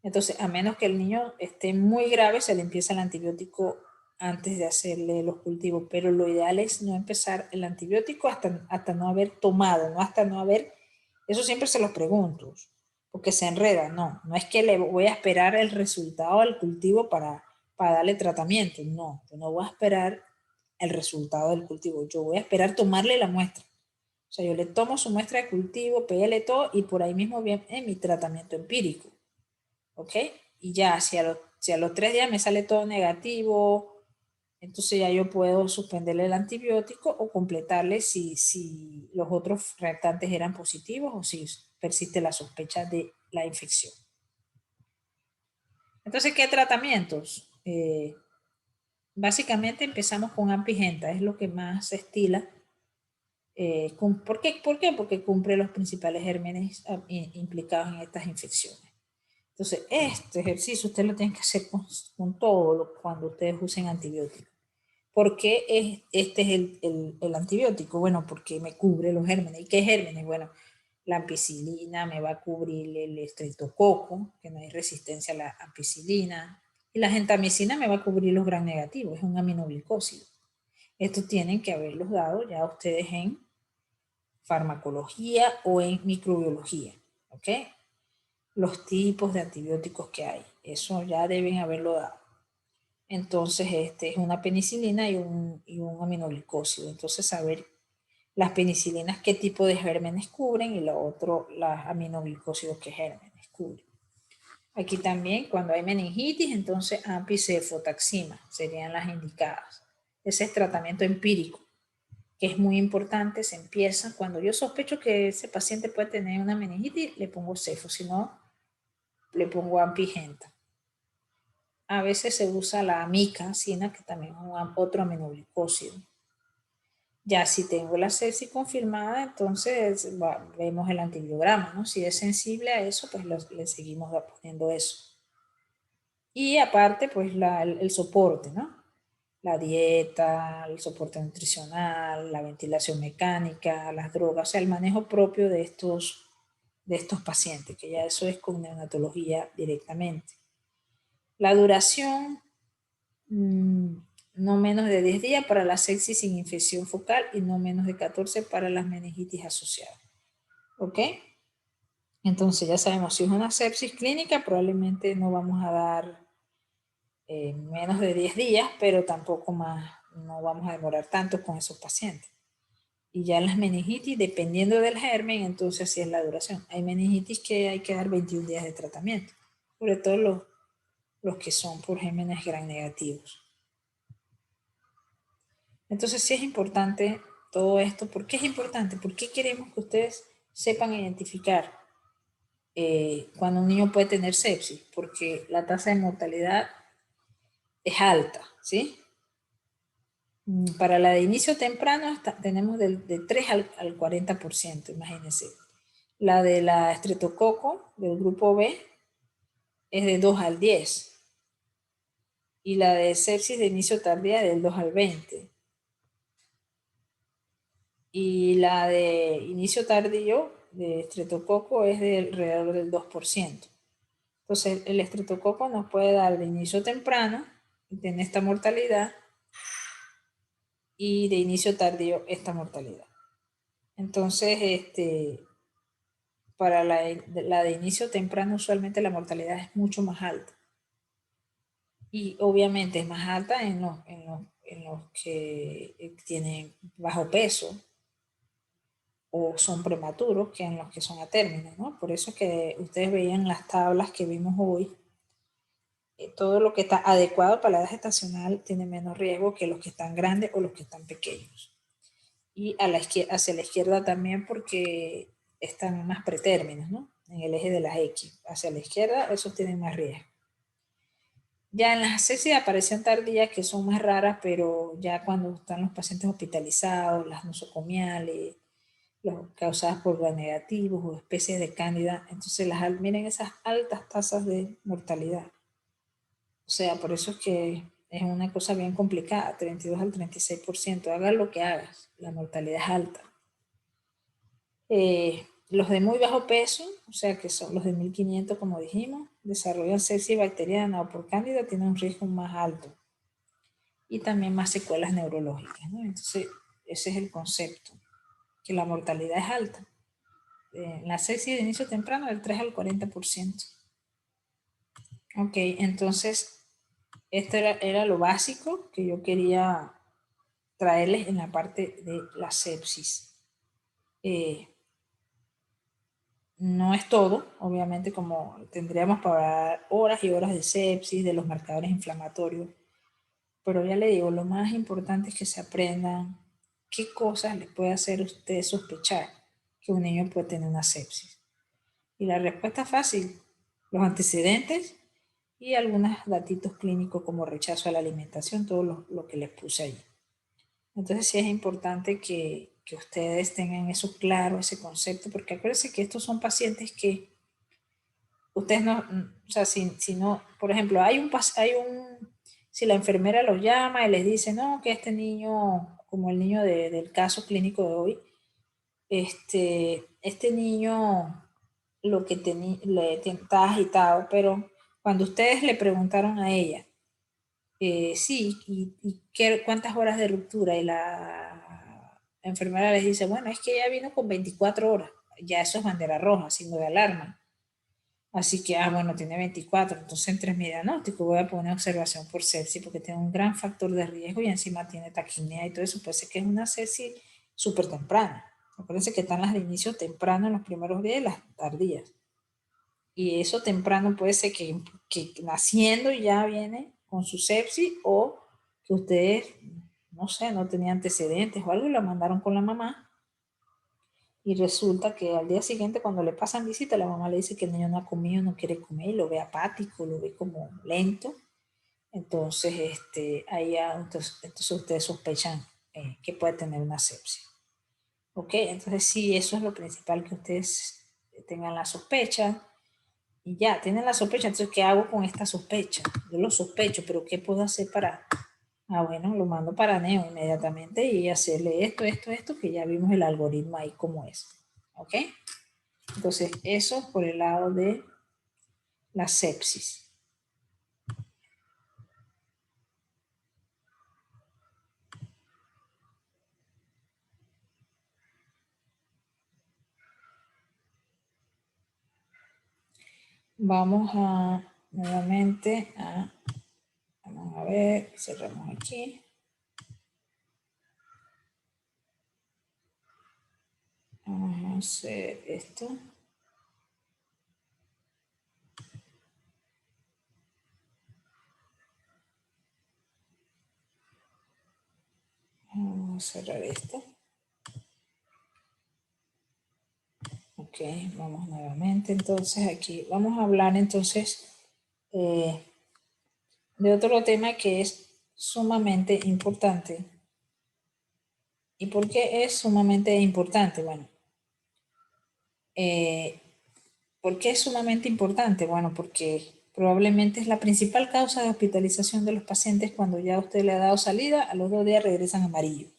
S1: Entonces, a menos que el niño esté muy grave, se le empieza el antibiótico antes de hacerle los cultivos, pero lo ideal es no empezar el antibiótico hasta no haber tomado, no hasta no haber, eso siempre se los pregunto, porque se enreda, no es que le voy a esperar el resultado del cultivo para darle tratamiento, no, yo no voy a esperar el resultado del cultivo, yo voy a esperar tomarle la muestra. O sea, yo le tomo su muestra de cultivo, pégale todo y por ahí mismo viene mi tratamiento empírico. ¿Ok? Y ya, si a los 3 días me sale todo negativo, entonces ya yo puedo suspenderle el antibiótico o completarle si los otros reactantes eran positivos o si persiste la sospecha de la infección. Entonces, ¿qué tratamientos? Básicamente empezamos con ampigenta, es lo que más se estila. ¿Por qué? Porque cumple los principales gérmenes implicados en estas infecciones. Entonces, este ejercicio usted lo tiene que hacer con todo cuando ustedes usen antibióticos. ¿Por qué este es el antibiótico? Bueno, porque me cubre los gérmenes. ¿Y qué gérmenes? Bueno, la ampicilina me va a cubrir el estreptococo, que no hay resistencia a la ampicilina. Y la gentamicina me va a cubrir los gram negativos, es un aminoglicósido. Estos tienen que haberlos dado ya ustedes en farmacología o en microbiología, ¿ok? Los tipos de antibióticos que hay, eso ya deben haberlo dado. Entonces, este es una penicilina y un aminoglicósido. Entonces, saber las penicilinas qué tipo de gérmenes cubren y lo otro, las aminoglicósidos qué gérmenes cubren. Aquí también, cuando hay meningitis, entonces AMPI y cefotaxima serían las indicadas. Ese es tratamiento empírico, que es muy importante. Se empieza cuando yo sospecho que ese paciente puede tener una meningitis, le pongo cefo, si no, le pongo ampigenta. A veces se usa la amicacina, que también es otro aminoglicósido. Ya si tengo la sepsis confirmada, entonces vemos el antibiograma, ¿no? Si es sensible a eso, pues le seguimos poniendo eso. Y aparte, pues el soporte, ¿no? La dieta, el soporte nutricional, la ventilación mecánica, las drogas, o sea, el manejo propio de estos pacientes, que ya eso es con neonatología directamente. La duración, no menos de 10 días para la sepsis sin infección focal y no menos de 14 para las meningitis asociadas. ¿Ok? Entonces ya sabemos, si es una sepsis clínica, probablemente no vamos a dar menos de 10 días, pero tampoco más, no vamos a demorar tanto con esos pacientes. Y ya las meningitis, dependiendo del germen, entonces así es la duración. Hay meningitis que hay que dar 21 días de tratamiento, sobre todo los que son por gérmenes gram negativos. Entonces sí es importante todo esto. ¿Por qué es importante? ¿Por qué queremos que ustedes sepan identificar cuando un niño puede tener sepsis? Porque la tasa de mortalidad es alta, ¿sí? Para la de inicio temprano tenemos de 3 al 40%, imagínense. La de la estreptococo del grupo B es de 2 al 10. Y la de sepsis de inicio tardía del 2 al 20. Y la de inicio tardío de estreptococo es de alrededor del 2%. Entonces, el estreptococo nos puede dar de inicio temprano y tener esta mortalidad, y de inicio tardío esta mortalidad. Entonces, para la de inicio temprano usualmente la mortalidad es mucho más alta. Y obviamente es más alta en los que tienen bajo peso o son prematuros que en los que son a término, ¿no? Por eso es que ustedes veían las tablas que vimos hoy. Todo lo que está adecuado para la edad gestacional tiene menos riesgo que los que están grandes o los que están pequeños. Y hacia la izquierda también, porque están más pretérminos, ¿no? En el eje de las X. Hacia la izquierda, esos tienen más riesgo. Ya en las sepsis de aparición tardía, que son más raras, pero ya cuando están los pacientes hospitalizados, las nosocomiales, los causadas por gram negativos o especies de cándida, entonces miren esas altas tasas de mortalidad. O sea, por eso es que es una cosa bien complicada, 32 al 36%. Hagas lo que hagas, la mortalidad es alta. Los de muy bajo peso, o sea que son los de 1500, como dijimos, desarrollan sepsis bacteriana o por cándida, tienen un riesgo más alto. Y también más secuelas neurológicas, ¿no? Entonces, ese es el concepto, que la mortalidad es alta. La sepsis de inicio temprano del 3 al 40%. Ok, entonces, esto era lo básico que yo quería traerles en la parte de la sepsis. No es todo, obviamente, como tendríamos para hablar horas y horas de sepsis, de los marcadores inflamatorios, pero ya le digo, lo más importante es que se aprendan qué cosas les puede hacer a usted sospechar que un niño puede tener una sepsis. Y la respuesta es fácil, los antecedentes y algunos datitos clínicos como rechazo a la alimentación, todo lo que les puse ahí. Entonces sí es importante que ustedes tengan eso claro, ese concepto, porque acuérdense que estos son pacientes que ustedes no, o sea, si no, por ejemplo, si la enfermera los llama y les dice, no, que este niño, como el niño del caso clínico de hoy, este niño lo que estaba agitado, pero cuando ustedes le preguntaron a ella, sí, ¿cuántas horas de ruptura? Y la enfermera les dice, bueno, es que ella vino con 24 horas, ya eso es bandera roja, signo de alarma. Así que, bueno, tiene 24, entonces entre mi diagnóstico voy a poner observación por sepsis porque tiene un gran factor de riesgo y encima tiene taquimia y todo eso. Puede ser que es una sepsis súper temprana. Acuérdense que están las de inicio temprano en los primeros días y las tardías. Y eso temprano puede ser que naciendo ya viene con su sepsis, o que ustedes, no sé, no tenían antecedentes o algo y lo mandaron con la mamá. Y resulta que al día siguiente, cuando le pasan visita, la mamá le dice que el niño no ha comido, no quiere comer, y lo ve apático, lo ve como lento. Entonces, entonces ustedes sospechan que puede tener una sepsis. ¿Ok? Entonces, sí, eso es lo principal, que ustedes tengan la sospecha. Y ya, tienen la sospecha. Entonces, ¿qué hago con esta sospecha? Yo lo sospecho, pero ¿qué puedo hacer para...? Bueno, lo mando para Neo inmediatamente y hacerle esto, que ya vimos el algoritmo ahí cómo es. ¿Ok? Entonces, eso por el lado de la sepsis. Vamos nuevamente vamos a ver, cerramos aquí. Vamos a hacer esto. Vamos a cerrar esto. Ok, vamos nuevamente. Entonces aquí vamos a hablar entonces de otro tema que es sumamente importante, ¿Y por qué es sumamente importante? Bueno, ¿por qué es sumamente importante? Bueno, porque probablemente es la principal causa de hospitalización de los pacientes cuando ya usted le ha dado salida, a los 2 días regresan amarillo.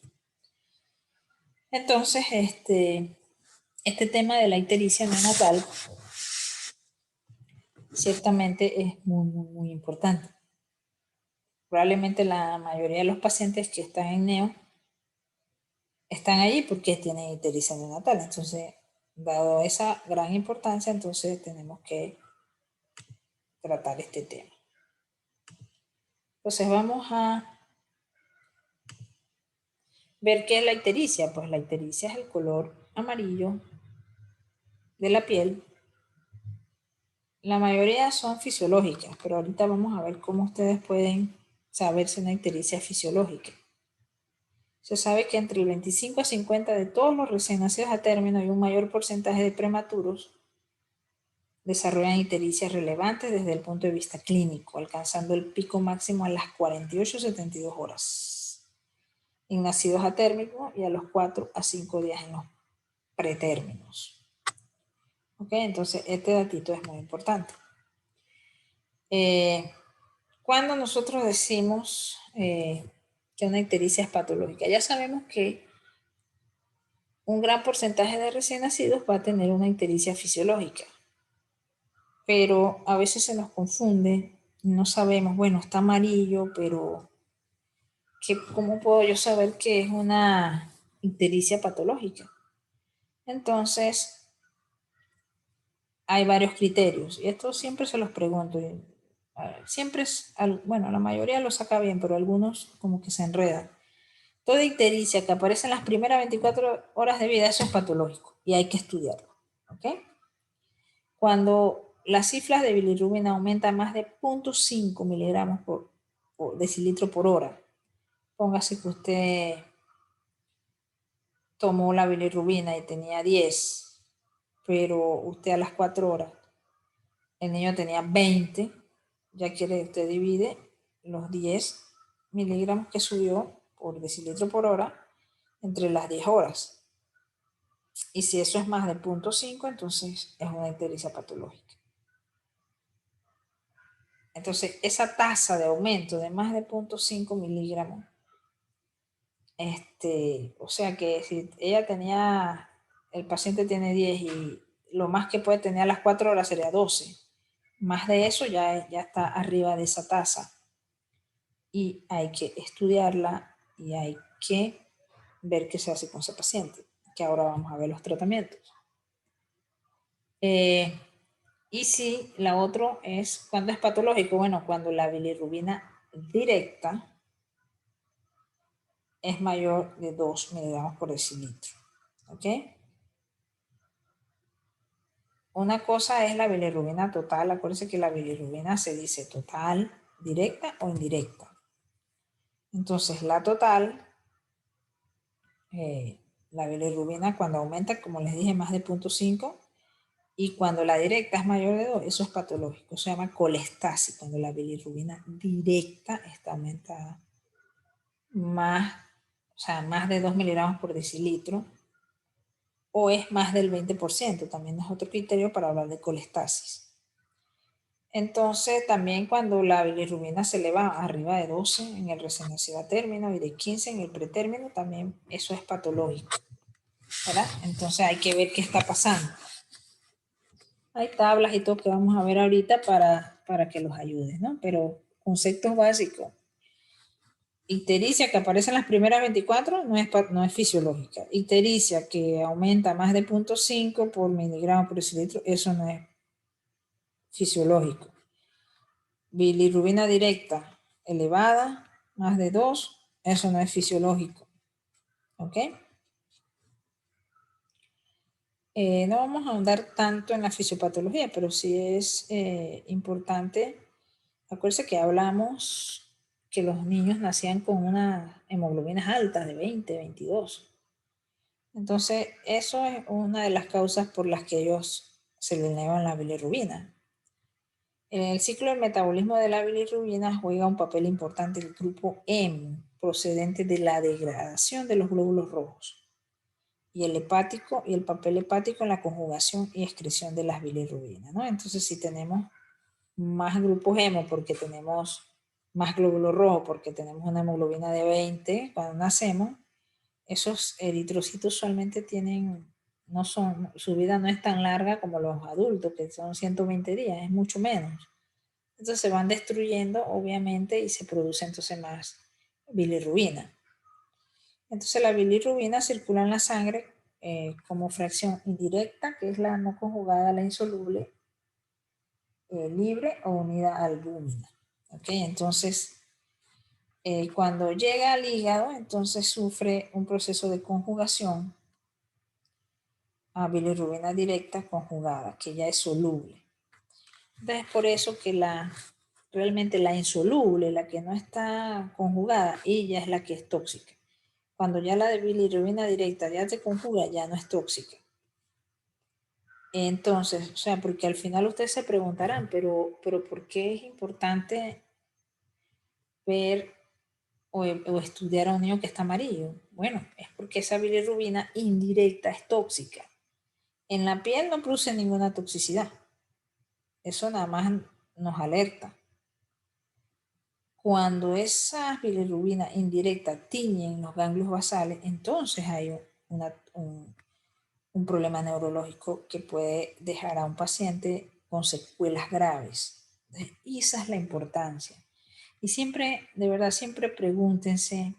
S1: Entonces, este tema de la ictericia neonatal ciertamente es muy, muy, muy importante. Probablemente la mayoría de los pacientes que están en neo están allí porque tienen ictericia neonatal. Entonces, dado esa gran importancia, entonces tenemos que tratar este tema. Entonces vamos a ver qué es la ictericia. Pues la ictericia es el color amarillo de la piel. La mayoría son fisiológicas, pero ahorita vamos a ver cómo ustedes pueden saber si una ictericia es fisiológica. Se sabe que entre el 25 a 50 de todos los recién nacidos a término y un mayor porcentaje de prematuros desarrollan ictericias relevantes desde el punto de vista clínico, alcanzando el pico máximo a las 48 a 72 horas en nacidos a término y a los 4 a 5 días en los pretérminos. ¿Ok? Entonces, este datito es muy importante. Cuando nosotros decimos que una ictericia es patológica, ya sabemos que un gran porcentaje de recién nacidos va a tener una ictericia fisiológica, pero a veces se nos confunde, no sabemos, bueno, está amarillo, pero ¿cómo puedo yo saber que es una ictericia patológica? Entonces, hay varios criterios, y esto siempre se los pregunto. Siempre es, bueno, la mayoría lo saca bien, pero algunos como que se enredan. Toda ictericia que aparece en las primeras 24 horas de vida, eso es patológico y hay que estudiarlo. ¿Ok? Cuando las cifras de bilirrubina aumentan más de 0.5 miligramos por decilitro por hora, póngase que usted tomó la bilirrubina y tenía 10, pero usted a las 4 horas, el niño tenía 20, ya quiere usted divide los 10 miligramos que subió por decilitro por hora entre las 10 horas. Y si eso es más de 0.5, entonces es una ictericia patológica. Entonces, esa tasa de aumento de más de 0.5 miligramos, o sea que si ella tenía, el paciente tiene 10 y lo más que puede tener a las 4 horas sería 12. Más de eso ya está arriba de esa tasa. Y hay que estudiarla y hay que ver qué se hace con ese paciente, que ahora vamos a ver los tratamientos. Y si la otra es cuando es patológico, bueno, cuando la bilirrubina directa es mayor de 2 miligramos por decilitro. ¿Ok? Una cosa es la bilirrubina total. Acuérdense que la bilirrubina se dice total, directa o indirecta. Entonces, la total, la bilirrubina cuando aumenta, como les dije, más de 0.5, y cuando la directa es mayor de 2, eso es patológico. Se llama colestasis, cuando la bilirrubina directa está aumentada más, o sea, más de 2 miligramos por decilitro, o es más del 20%, también es otro criterio para hablar de colestasis. Entonces, también cuando la bilirrubina se eleva arriba de 12 en el recién nacido a término y de 15 en el pretérmino, también eso es patológico, ¿verdad? Entonces hay que ver qué está pasando. Hay tablas y todo que vamos a ver ahorita para que los ayude, ¿no? Pero conceptos básicos. Ictericia que aparece en las primeras 24 no es fisiológica. Ictericia que aumenta más de 0.5 por miligramo por decilitro, eso no es fisiológico. Bilirrubina directa elevada, más de 2, eso no es fisiológico. ¿Ok? No vamos a ahondar tanto en la fisiopatología, pero sí es importante. Acuérdense que hablamos que los niños nacían con unas hemoglobinas altas de 20, 22. Entonces, eso es una de las causas por las que ellos se le elevan la bilirrubina. En el ciclo del metabolismo de la bilirrubina juega un papel importante el grupo hemo, procedente de la degradación de los glóbulos rojos, y el hepático y el papel hepático en la conjugación y excreción de las bilirrubinas, ¿no? Entonces, si tenemos más grupos hemo porque tenemos más glóbulos rojos, porque tenemos una hemoglobina de 20 cuando nacemos, esos eritrocitos usualmente tienen, no son, su vida no es tan larga como los adultos, que son 120 días, es mucho menos. Entonces se van destruyendo, obviamente, y se produce entonces más bilirrubina. Entonces la bilirrubina circula en la sangre como fracción indirecta, que es la no conjugada, la insoluble, libre o unida a albúmina. ¿Okay? Entonces, cuando llega al hígado, entonces sufre un proceso de conjugación a bilirrubina directa conjugada, que ya es soluble. Entonces, por eso que realmente la insoluble, la que no está conjugada, ella es la que es tóxica. Cuando ya la de bilirrubina directa ya se conjuga, ya no es tóxica. Entonces, o sea, porque al final ustedes se preguntarán, pero ¿por qué es importante ver o estudiar a un niño que está amarillo? Bueno, es porque esa bilirrubina indirecta es tóxica. En la piel no produce ninguna toxicidad. Eso nada más nos alerta. Cuando esas bilirrubinas indirectas tiñen los ganglios basales, entonces hay un problema neurológico que puede dejar a un paciente con secuelas graves. Y esa es la importancia. Y siempre, de verdad, siempre pregúntense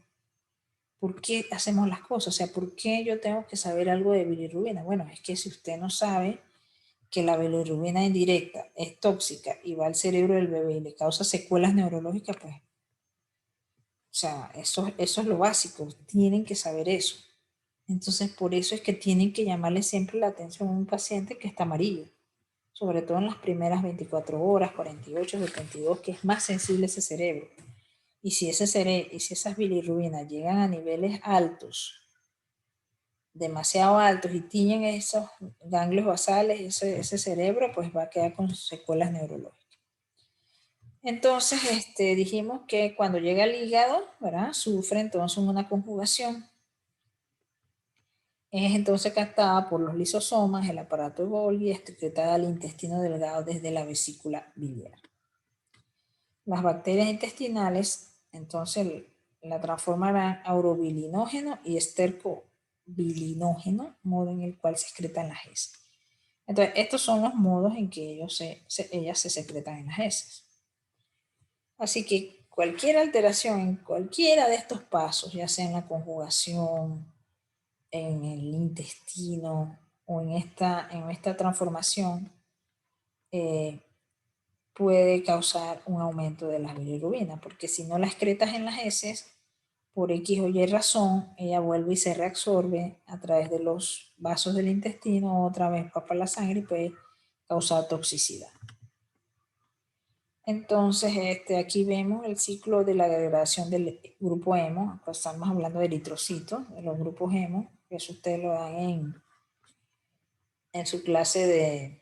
S1: por qué hacemos las cosas. O sea, ¿por qué yo tengo que saber algo de bilirrubina? Bueno, es que si usted no sabe que la bilirrubina indirecta es tóxica y va al cerebro del bebé y le causa secuelas neurológicas, pues, o sea, eso es lo básico, tienen que saber eso. Entonces, por eso es que tienen que llamarle siempre la atención a un paciente que está amarillo, sobre todo en las primeras 24 horas, 48, 72, que es más sensible ese cerebro. Y si esas bilirrubinas llegan a niveles altos, demasiado altos, y tiñen esos ganglios basales, ese cerebro, pues va a quedar con secuelas neurológicas. Entonces, dijimos que cuando llega al hígado, ¿verdad? Sufre entonces una conjugación. Es entonces captada por los lisosomas, el aparato de Golgi, excretada al intestino delgado desde la vesícula biliar. Las bacterias intestinales, entonces, la transformarán a urobilinógeno y estercobilinógeno, modo en el cual se excretan las heces. Entonces, estos son los modos en que ellas se secretan en las heces. Así que cualquier alteración en cualquiera de estos pasos, ya sea en la conjugación, en el intestino o en esta transformación, puede causar un aumento de las bilirrubinas, porque si no la excretas en las heces, por X o Y razón, ella vuelve y se reabsorbe a través de los vasos del intestino, otra vez va para la sangre y puede causar toxicidad. Entonces, aquí vemos el ciclo de la degradación del grupo hemo. Pues estamos hablando de eritrocitos, de los grupos hemo, que eso ustedes lo dan en su clase de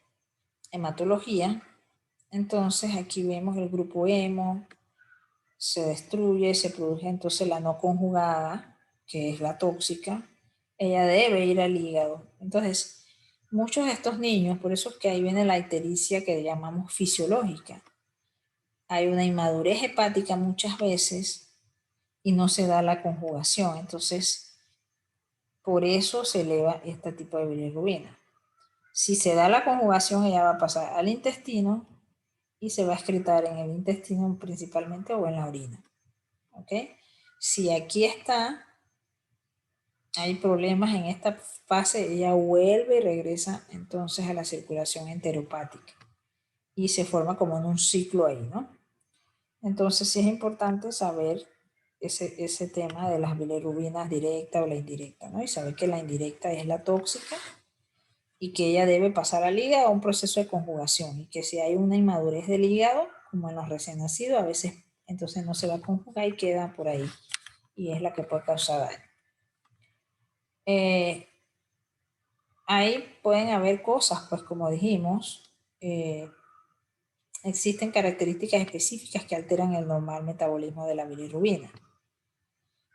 S1: hematología. Entonces, aquí vemos el grupo hemo, se destruye, se produce entonces la no conjugada, que es la tóxica. Ella debe ir al hígado. Entonces, muchos de estos niños, por eso es que ahí viene la ictericia que llamamos fisiológica. Hay una inmadurez hepática muchas veces y no se da la conjugación. Entonces, por eso se eleva este tipo de bilirrubina. Si se da la conjugación, ella va a pasar al intestino y se va a excretar en el intestino principalmente o en la orina. ¿Ok? Si aquí hay problemas en esta fase, ella vuelve y regresa entonces a la circulación enteropática y se forma como en un ciclo ahí, ¿no? Entonces sí es importante saber ese tema de las bilirrubinas directa o la indirecta, ¿no? Y saber que la indirecta es la tóxica y que ella debe pasar al hígado a un proceso de conjugación y que si hay una inmadurez del hígado, como en los recién nacidos, a veces entonces no se va a conjugar y queda por ahí y es la que puede causar daño. Ahí pueden haber cosas, pues como dijimos, existen características específicas que alteran el normal metabolismo de la bilirrubina.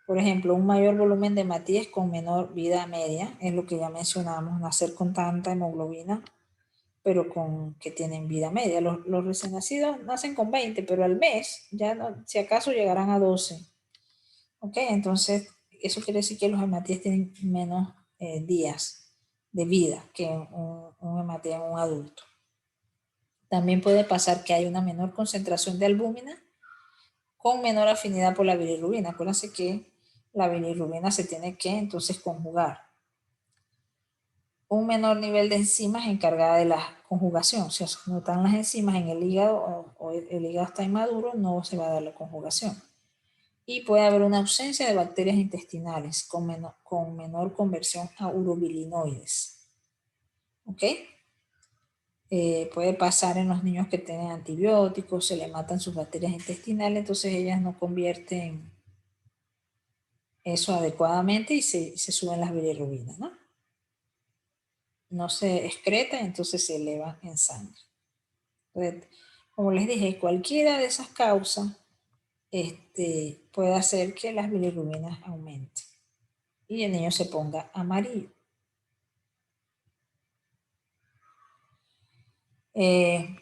S1: Por ejemplo, un mayor volumen de hematíes con menor vida media, es lo que ya mencionamos, nacer con tanta hemoglobina, pero que tienen vida media. Los recién nacidos nacen con 20, pero al mes, ya no, si acaso llegarán a 12. ¿Ok? Entonces, eso quiere decir que los hematíes tienen menos días de vida que un hematíes en un adulto. También puede pasar que hay una menor concentración de albúmina con menor afinidad por la bilirrubina. Acuérdense que la bilirrubina se tiene que entonces conjugar. Un menor nivel de enzimas encargada de la conjugación. Si no están las enzimas en el hígado o el hígado está inmaduro, no se va a dar la conjugación. Y puede haber una ausencia de bacterias intestinales con menor conversión a urobilinoides. ¿Ok? Puede pasar en los niños que tienen antibióticos, se le matan sus bacterias intestinales, entonces ellas no convierten eso adecuadamente y se suben las bilirrubinas, ¿no? No se excreta, entonces se eleva en sangre. Entonces, como les dije, cualquiera de esas causas puede hacer que las bilirrubinas aumenten y el niño se ponga amarillo.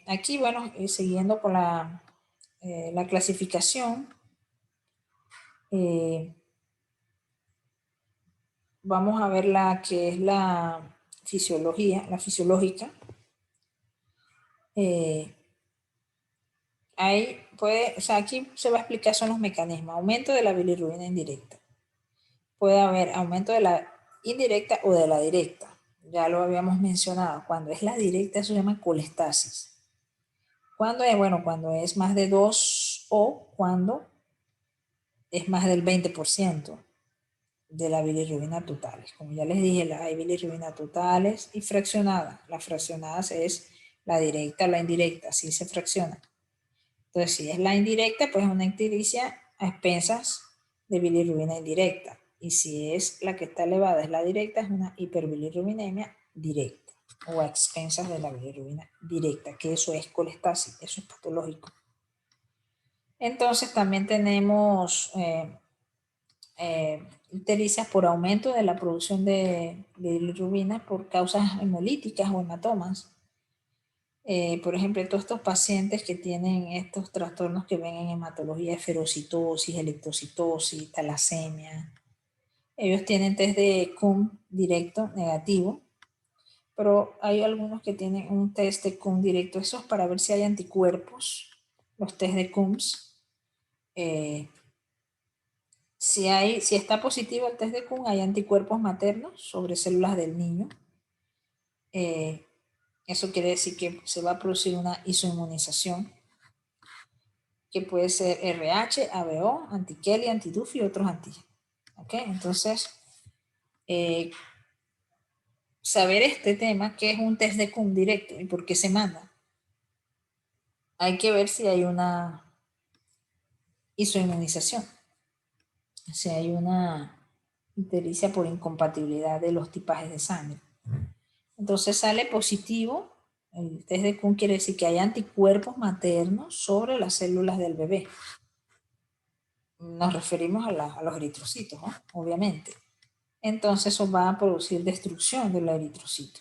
S1: Aquí, bueno, siguiendo con la clasificación, vamos a ver la que es la fisiológica. Aquí se va a explicar son los mecanismos. Aumento de la bilirrubina indirecta. Puede haber aumento de la indirecta o de la directa. Ya lo habíamos mencionado. Cuando es la directa, eso se llama colestasis. Cuando es, bueno, cuando es más de 2 o cuando es más del 20% de la bilirrubina totales. Como ya les dije, hay bilirrubina totales y fraccionadas. Las fraccionadas es la directa o la indirecta, así se fracciona. Entonces, si es la indirecta, pues es una ictericia a expensas de bilirrubina indirecta. Y si es la que está elevada, es la directa, es una hiperbilirrubinemia directa o a expensas de la bilirrubina directa, que eso es colestasis, eso es patológico. Entonces, también tenemos ictericias por aumento de la producción de bilirrubina por causas hemolíticas o hematomas. Por ejemplo, todos estos pacientes que tienen estos trastornos que ven en hematología, esferocitosis, electrocitosis, talasemia, ellos tienen test de CUM directo negativo, pero hay algunos que tienen un test de CUM directo, eso es para ver si hay anticuerpos, los test de CUMS. Si está positivo el test de CUM, hay anticuerpos maternos sobre células del niño. Eso quiere decir que se va a producir una isoinmunización, que puede ser RH, ABO, anti-Kelly, anti-Duffy y otros antígenos. ¿Ok? Entonces, saber este tema, qué es un test de CUM directo y por qué se manda. Hay que ver si hay una isoinmunización, si hay una ictericia por incompatibilidad de los tipajes de sangre. Entonces sale positivo. El test de CUM quiere decir que hay anticuerpos maternos sobre las células del bebé. Nos referimos a los eritrocitos, ¿no? Obviamente. Entonces eso va a producir destrucción del eritrocito.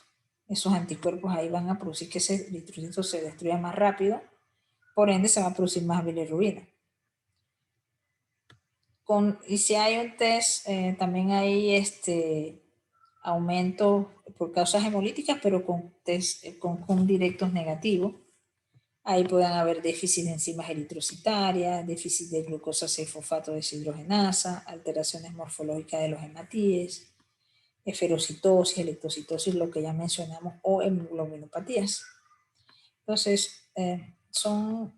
S1: Esos anticuerpos ahí van a producir que ese eritrocito se destruya más rápido, por ende se va a producir más bilirrubina. Y si hay un test, también hay aumento por causas hemolíticas, pero con CUM directos negativos. Ahí pueden haber déficit de enzimas eritrocitarias, déficit de glucosa 6-fosfato deshidrogenasa, alteraciones morfológicas de los hematíes, esferocitosis, electrocitosis, lo que ya mencionamos, o hemoglobinopatías. Entonces,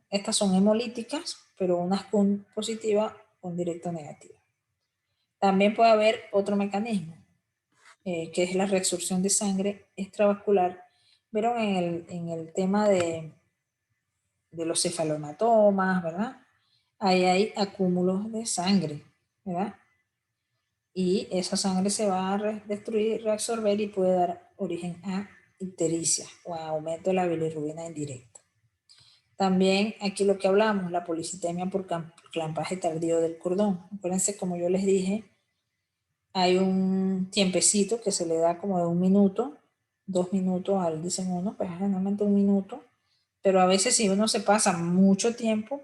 S1: estas son hemolíticas, pero unas con positiva, con directo negativa. También puede haber otro mecanismo, que es la reabsorción de sangre extravascular. Vieron en el tema de los cefalomatomas, ¿verdad? Ahí hay acúmulos de sangre, ¿verdad? Y esa sangre se va a destruir, reabsorber y puede dar origen a ictericia o a aumento de la bilirrubina indirecta. También aquí lo que hablamos, la policitemia por clampaje tardío del cordón. Acuérdense, como yo les dije, hay un tiempecito que se le da como de 1 minuto, 2 minutos, dicen uno, pues generalmente 1 minuto, pero a veces si uno se pasa mucho tiempo,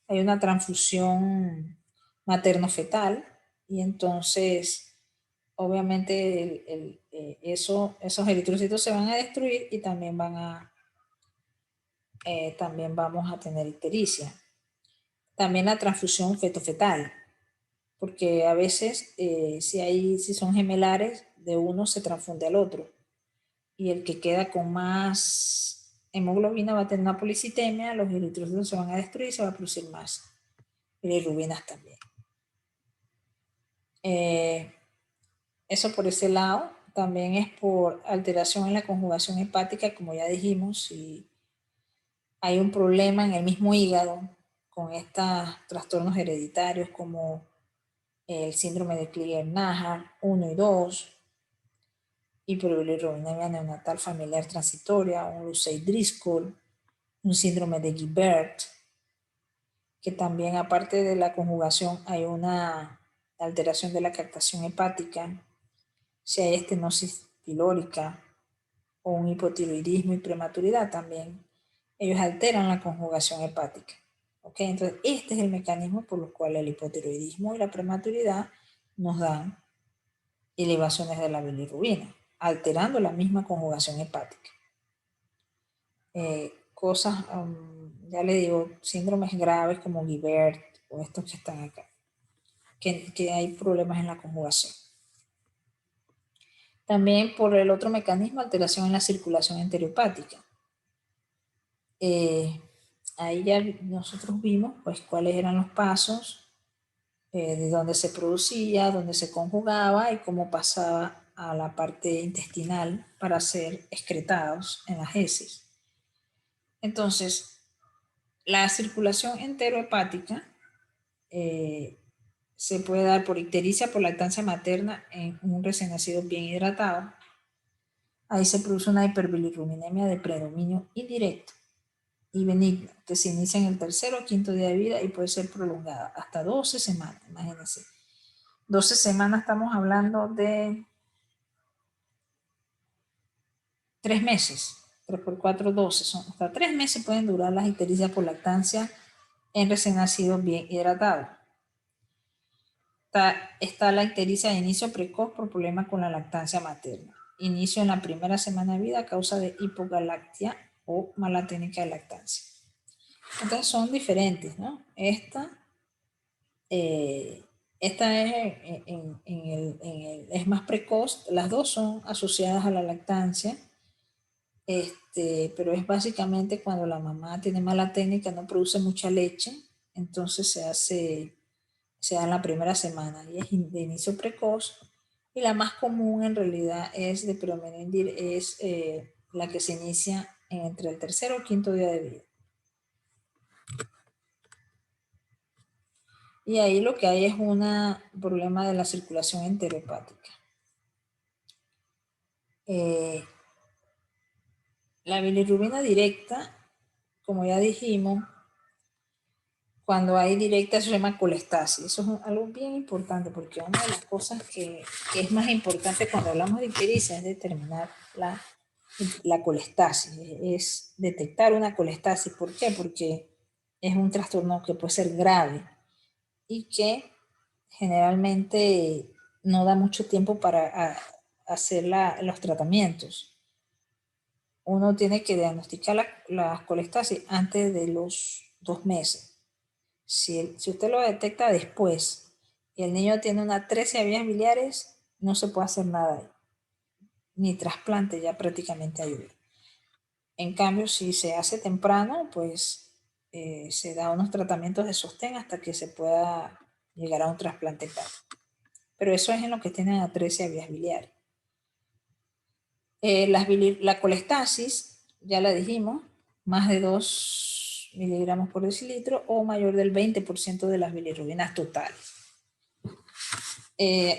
S1: hay una transfusión materno-fetal y entonces obviamente esos eritrocitos se van a destruir y también también vamos a tener ictericia. También la transfusión feto-fetal, porque a veces si son gemelares, de uno se transfunde al otro y el que queda con más hemoglobina va a tener una policitemia, los eritrocitos se van a destruir y se va a producir más bilirrubinas también. Eso por ese lado. También es por alteración en la conjugación hepática, como ya dijimos, si hay un problema en el mismo hígado con estos trastornos hereditarios como el síndrome de Crigler-Najjar 1 y 2, hiperbilirubinemia neonatal familiar transitoria, un Lucey-Driscoll, un síndrome de Guibert, que también aparte de la conjugación hay una alteración de la captación hepática, si hay estenosis pilórica o un hipotiroidismo y prematuridad también, ellos alteran la conjugación hepática. ¿Okay? Entonces, este es el mecanismo por el cual el hipotiroidismo y la prematuridad nos dan elevaciones de la bilirrubina, alterando la misma conjugación hepática. Ya le digo, síndromes graves como Guibert o estos que están acá, que hay problemas en la conjugación. También por el otro mecanismo, alteración en la circulación enterohepática. Ahí ya nosotros vimos pues cuáles eran los pasos, de dónde se producía, dónde se conjugaba y cómo pasaba a la parte intestinal para ser excretados en las heces. Entonces, la circulación enterohepática se puede dar por ictericia por lactancia materna en un recién nacido bien hidratado. Ahí se produce una hiperbilirrubinemia de predominio indirecto y benigna, que se inicia en el 3º o 5º día de vida y puede ser prolongada hasta 12 semanas, imagínense. 12 semanas estamos hablando de 3 meses, 3 por 4, 12, son hasta 3 meses pueden durar las ictericias por lactancia en recién nacidos bien hidratados. Está la ictericia de inicio precoz por problemas con la lactancia materna. Inicio en la primera semana de vida a causa de hipogalactia o mala técnica de lactancia. Entonces son diferentes, ¿no? Esta es, es más precoz, las dos son asociadas a la lactancia, pero es básicamente cuando la mamá tiene mala técnica, no produce mucha leche, entonces se da en la primera semana y es de inicio precoz. Y la más común en realidad es de predominio es la que se inicia entre el 3º o 5º día de vida. Y ahí lo que hay es un problema de la circulación enterohepática. La bilirrubina directa, como ya dijimos, cuando hay directa se llama colestasis. Eso es algo bien importante porque una de las cosas que es más importante cuando hablamos de ictericia es determinar la colestasis, es detectar una colestasis. ¿Por qué? Porque es un trastorno que puede ser grave y que generalmente no da mucho tiempo para hacer los tratamientos. Uno tiene que diagnosticar la colestasis antes de los 2 meses. Si usted lo detecta después y el niño tiene una atresia de vías biliares, no se puede hacer nada ahí. Ni trasplante ya prácticamente ayuda. En cambio, si se hace temprano, pues se da unos tratamientos de sostén hasta que se pueda llegar a un trasplante hepático. Pero eso es en lo que tienen atresia de vías biliares. La colestasis, ya la dijimos, más de 2 miligramos por decilitro o mayor del 20% de las bilirrubinas totales.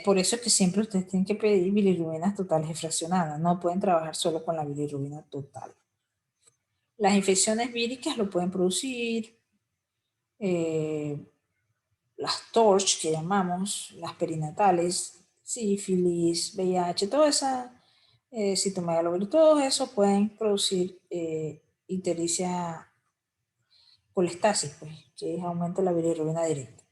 S1: Por eso es que siempre ustedes tienen que pedir bilirrubinas totales y fraccionadas. No pueden trabajar solo con la bilirrubina total. Las infecciones víricas lo pueden producir las TORCH que llamamos, las perinatales, sífilis, VIH, toda esa citomegalovirus, todo eso pueden producir ictericia colestasis, pues, que es aumento de la bilirrubina directa.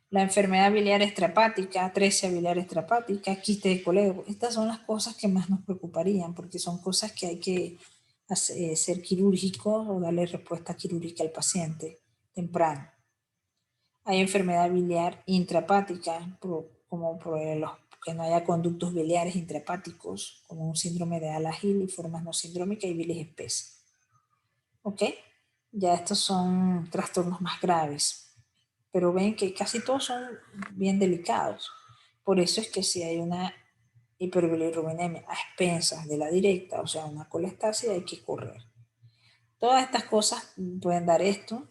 S1: La enfermedad biliar extrahepática, atresia biliar extrahepática, quiste de colédoco, estas son las cosas que más nos preocuparían, porque son cosas que hay que ser quirúrgicos o darle respuesta quirúrgica al paciente temprano. Hay enfermedad biliar intrahepática, como que no haya conductos biliares intrahepáticos, como un síndrome de Alagil y formas no sindrómicas y bilis espesa. ¿Ok? Ya estos son trastornos más graves, pero ven que casi todos son bien delicados. Por eso es que si hay una hiperbilirrubinemia a expensas de la directa, o sea, una colestasis, hay que correr. Todas estas cosas pueden dar esto: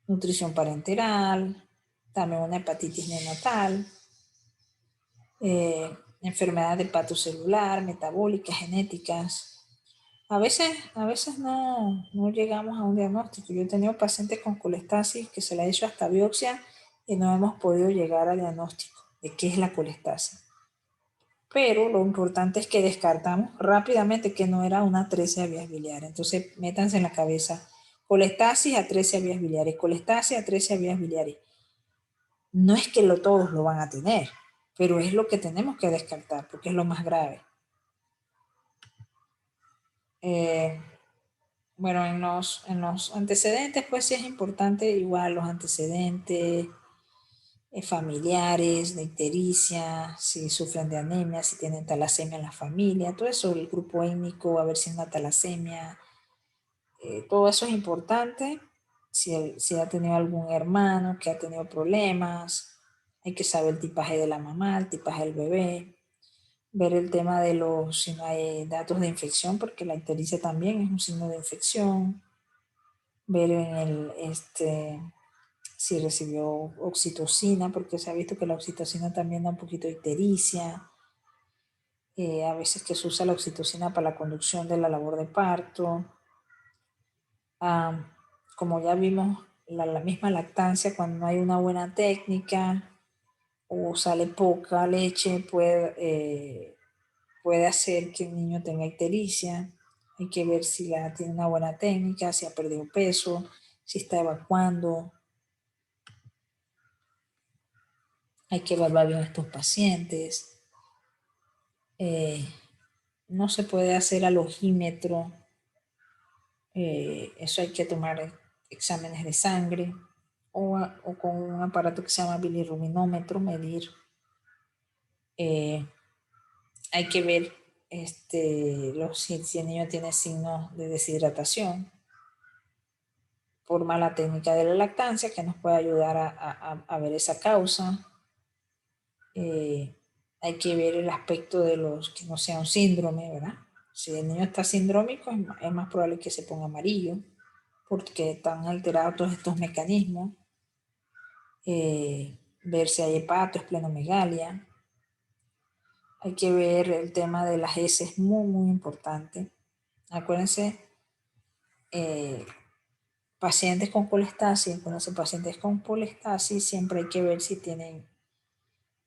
S1: nutrición parenteral, también una hepatitis neonatal, enfermedades de hepatocelular, metabólicas, genéticas. A veces no llegamos a un diagnóstico. Yo he tenido pacientes con colestasis que se le ha hecho hasta biopsia y no hemos podido llegar al diagnóstico de qué es la colestasis. Pero lo importante es que descartamos rápidamente que no era una atresia de vías biliares. Entonces, métanse en la cabeza: colestasis, atresia de vías biliares, colestasis, atresia de vías biliares. No es que todos lo van a tener, pero es lo que tenemos que descartar porque es lo más grave. Bueno, en los antecedentes, pues sí es importante igual los antecedentes familiares, de ictericia, si sufren de anemia, si tienen talasemia en la familia, todo eso, el grupo étnico, a ver si es una talasemia, todo eso es importante. Si ha tenido algún hermano que ha tenido problemas, hay que saber el tipaje de la mamá, el tipaje del bebé, ver el tema de si no hay datos de infección, porque la ictericia también es un signo de infección, ver en si recibió oxitocina, porque se ha visto que la oxitocina también da un poquito de ictericia. A veces que se usa la oxitocina para la conducción de la labor de parto. Como ya vimos, la misma lactancia, cuando no hay una buena técnica o sale poca leche, puede hacer que el niño tenga ictericia. Hay que ver si tiene una buena técnica, si ha perdido peso, si está evacuando. Hay que evaluar bien a estos pacientes. No se puede hacer alogímetro. Eso hay que tomar exámenes de sangre o con un aparato que se llama bilirrubinómetro, medir. Hay que ver si el niño tiene signos de deshidratación por mala técnica de la lactancia, que nos puede ayudar a ver esa causa. Hay que ver el aspecto de que no sea un síndrome, ¿verdad? Si el niño está sindrómico, es más probable que se ponga amarillo, porque están alterados todos estos mecanismos. Ver si hay hepato, esplenomegalia. Hay que ver el tema de las heces, muy, muy importante. Acuérdense, pacientes con colestasis, siempre hay que ver si tienen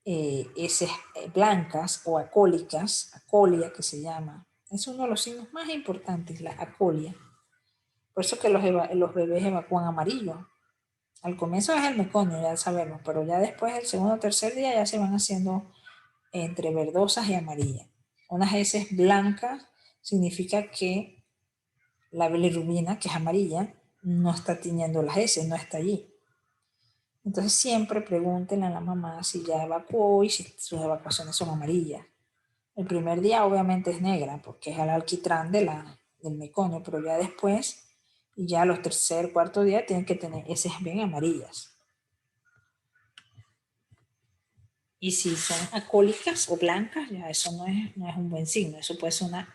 S1: heces blancas o acólicas, acolia que se llama. Es uno de los signos más importantes, la acolia. Por eso que los bebés evacúan amarillo. Al comienzo es el meconio, ya sabemos, pero ya después, el segundo o tercer día, ya se van haciendo entre verdosas y amarillas. Unas heces blancas significa que la bilirrubina, que es amarilla, no está tiñendo las heces, no está allí. Entonces siempre pregúntenle a la mamá si ya evacuó y si sus evacuaciones son amarillas. El primer día obviamente es negra porque es el alquitrán del meconio, pero ya después, y ya los tercer, cuarto días, tienen que tener heces bien amarillas. Y si son acólicas o blancas, ya eso no es un buen signo, eso puede ser una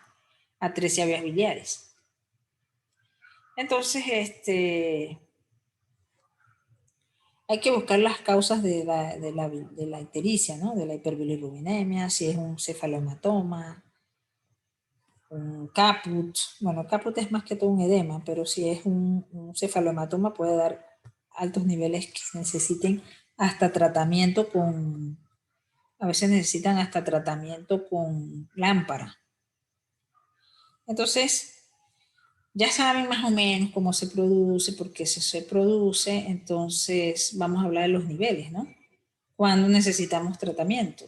S1: atresia vías biliares. Entonces, hay que buscar las causas de la ictericia, ¿no? De la hiperbilirrubinemia, si es un cefalohematoma, un caput. Bueno, caput es más que todo un edema, pero si es un cefalohematoma puede dar altos niveles que necesiten hasta tratamiento con, a veces necesitan hasta tratamiento con lámpara. Entonces, ya saben más o menos cómo se produce, por qué se produce, entonces vamos a hablar de los niveles, ¿no? ¿Cuándo necesitamos tratamiento?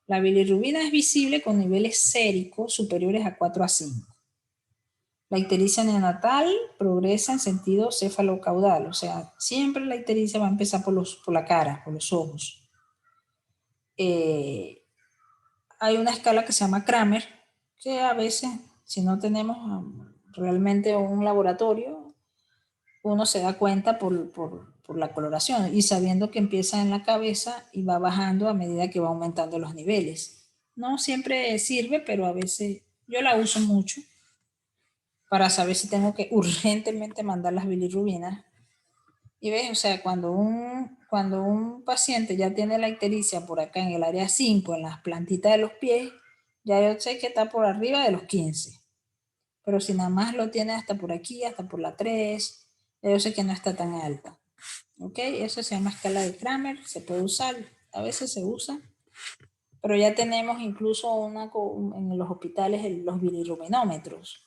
S1: La bilirrubina es visible con niveles séricos superiores a 4 a 5. La ictericia neonatal progresa en sentido cefalocaudal, o sea, siempre la ictericia va a empezar por la cara, por los ojos. Hay una escala que se llama Kramer, que a veces, si no tenemos realmente un laboratorio, uno se da cuenta por la coloración y sabiendo que empieza en la cabeza y va bajando a medida que va aumentando los niveles. No siempre sirve, pero a veces yo la uso mucho para saber si tengo que urgentemente mandar las bilirrubinas. Y ves, o sea, cuando un paciente ya tiene la ictericia por acá en el área 5, en las plantitas de los pies, ya yo sé que está por arriba de los 15. Pero si nada más lo tiene hasta por aquí, hasta por la 3, ya yo sé que no está tan alta. ¿Ok? Eso se llama escala de Kramer, se puede usar, a veces se usa, pero ya tenemos incluso en los hospitales los bilirrubinómetros,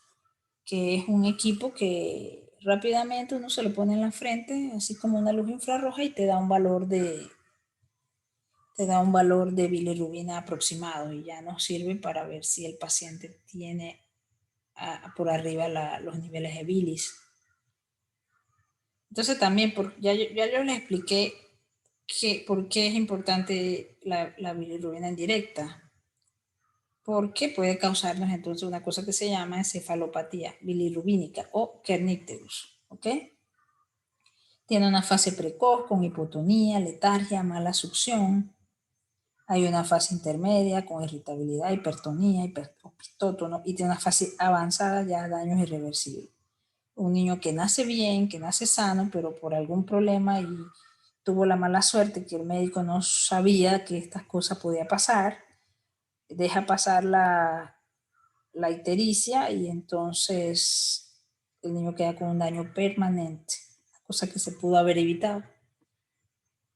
S1: que es un equipo que rápidamente uno se lo pone en la frente, así como una luz infrarroja, y te da un valor de bilirrubina aproximado, y ya nos sirve para ver si el paciente tiene por arriba los niveles de bilis. Entonces también, ya yo les expliqué por qué es importante la bilirrubina en directa, porque puede causarnos entonces una cosa que se llama encefalopatía bilirrubínica o kernicterus, ¿ok? Tiene una fase precoz con hipotonía, letargia, mala succión. Hay una fase intermedia con irritabilidad, hipertonía, hipertótono, y tiene una fase avanzada ya daños irreversibles. Un niño que nace bien, que nace sano, pero por algún problema y tuvo la mala suerte que el médico no sabía que estas cosas podían pasar, deja pasar la ictericia y entonces el niño queda con un daño permanente, cosa que se pudo haber evitado.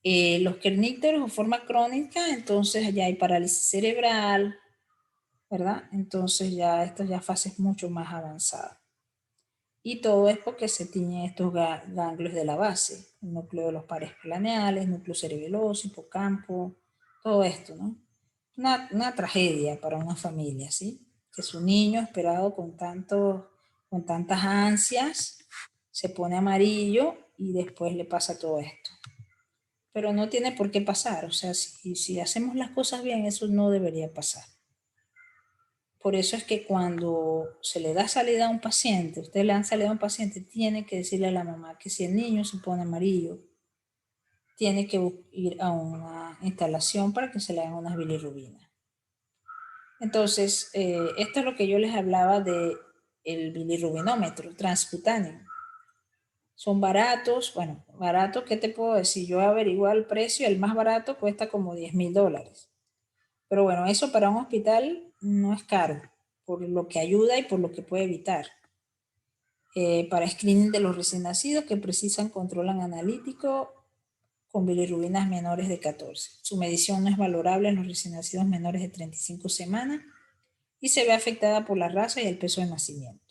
S1: Los kernípteros o forma crónica, entonces ya hay parálisis cerebral, ¿verdad? Entonces ya estas ya fases mucho más avanzadas. Y todo es porque se tiñen estos ganglios de la base, el núcleo de los pares craneales, núcleo cerebeloso, hipocampo, todo esto, ¿no? Una tragedia para una familia, ¿sí? Que su niño esperado con tantas ansias se pone amarillo y después le pasa todo esto. Pero no tiene por qué pasar, o sea, si hacemos las cosas bien, eso no debería pasar. Por eso es que cuando se le da salida a un paciente, usted le dan salida a un paciente, tiene que decirle a la mamá que si el niño se pone amarillo, tiene que ir a una instalación para que se le hagan unas bilirrubinas. Entonces, esto es lo que yo les hablaba de el bilirrubinómetro transcutáneo. Son baratos, bueno, baratos, ¿qué te puedo decir? Yo averigué el precio, el más barato cuesta como $10,000. Pero bueno, eso para un hospital no es caro, por lo que ayuda y por lo que puede evitar. Para screening de los recién nacidos que precisan control analítico con bilirrubinas menores de 14. Su medición no es valorable en los recién nacidos menores de 35 semanas y se ve afectada por la raza y el peso de nacimiento.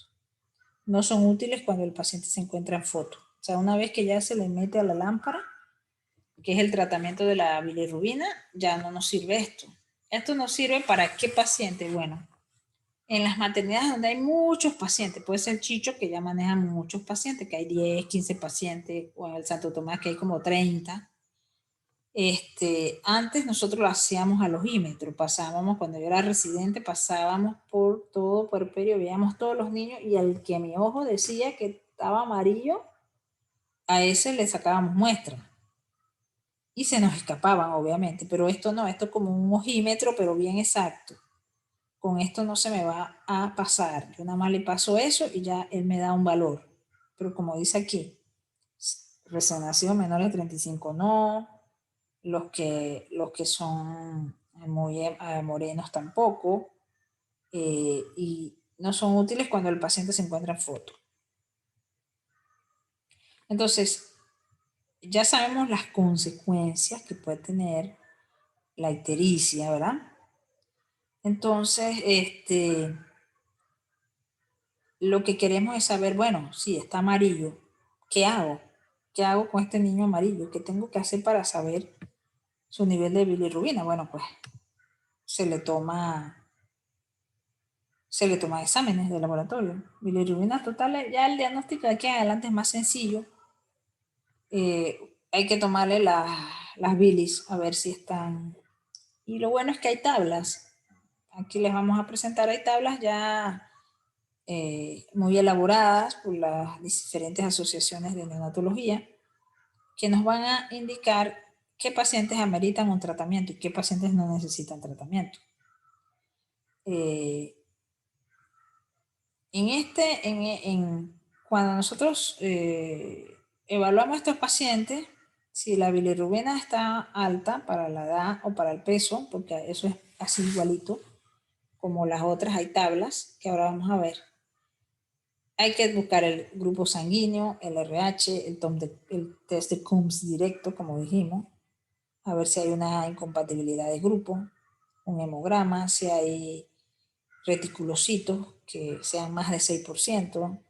S1: No son útiles cuando el paciente se encuentra en foto. O sea, una vez que ya se le mete a la lámpara, que es el tratamiento de la bilirrubina, ya no nos sirve esto. Esto nos sirve para qué paciente. Bueno, en las maternidades donde hay muchos pacientes, puede ser Chicho que ya maneja muchos pacientes, que hay 10, 15 pacientes, o en el Santo Tomás que hay como 30. Antes nosotros lo hacíamos al ojímetro, pasábamos, cuando yo era residente, pasábamos por todo puerperio, veíamos todos los niños y al que mi ojo decía que estaba amarillo, a ese le sacábamos muestra. Y se nos escapaban, obviamente, pero esto no, esto es como un ojímetro, pero bien exacto. Con esto no se me va a pasar. Yo nada más le paso eso y ya él me da un valor. Pero como dice aquí, recién nacidos menores de 35 no, los que son muy morenos tampoco, y no son útiles cuando el paciente se encuentra en foto. Entonces, ya sabemos las consecuencias que puede tener la ictericia, ¿verdad? Entonces, lo que queremos es saber, bueno, si está amarillo, ¿qué hago? ¿Qué hago con este niño amarillo? ¿Qué tengo que hacer para saber su nivel de bilirrubina? Bueno, pues se le toma exámenes de laboratorio. Bilirrubina total, ya el diagnóstico de aquí en adelante es más sencillo. Hay que tomarle las bilis a ver si están. Y lo bueno es que hay tablas. Aquí les vamos a presentar, hay tablas ya muy elaboradas por las diferentes asociaciones de neonatología que nos van a indicar qué pacientes ameritan un tratamiento y qué pacientes no necesitan tratamiento. Cuando nosotros evaluamos a estos pacientes, si la bilirrubina está alta para la edad o para el peso, porque eso es así igualito como las otras, hay tablas que ahora vamos a ver. Hay que buscar el grupo sanguíneo, el RH, el test de Coombs directo, como dijimos, a ver si hay una incompatibilidad de grupo, un hemograma, si hay reticulocitos que sean más de 6%.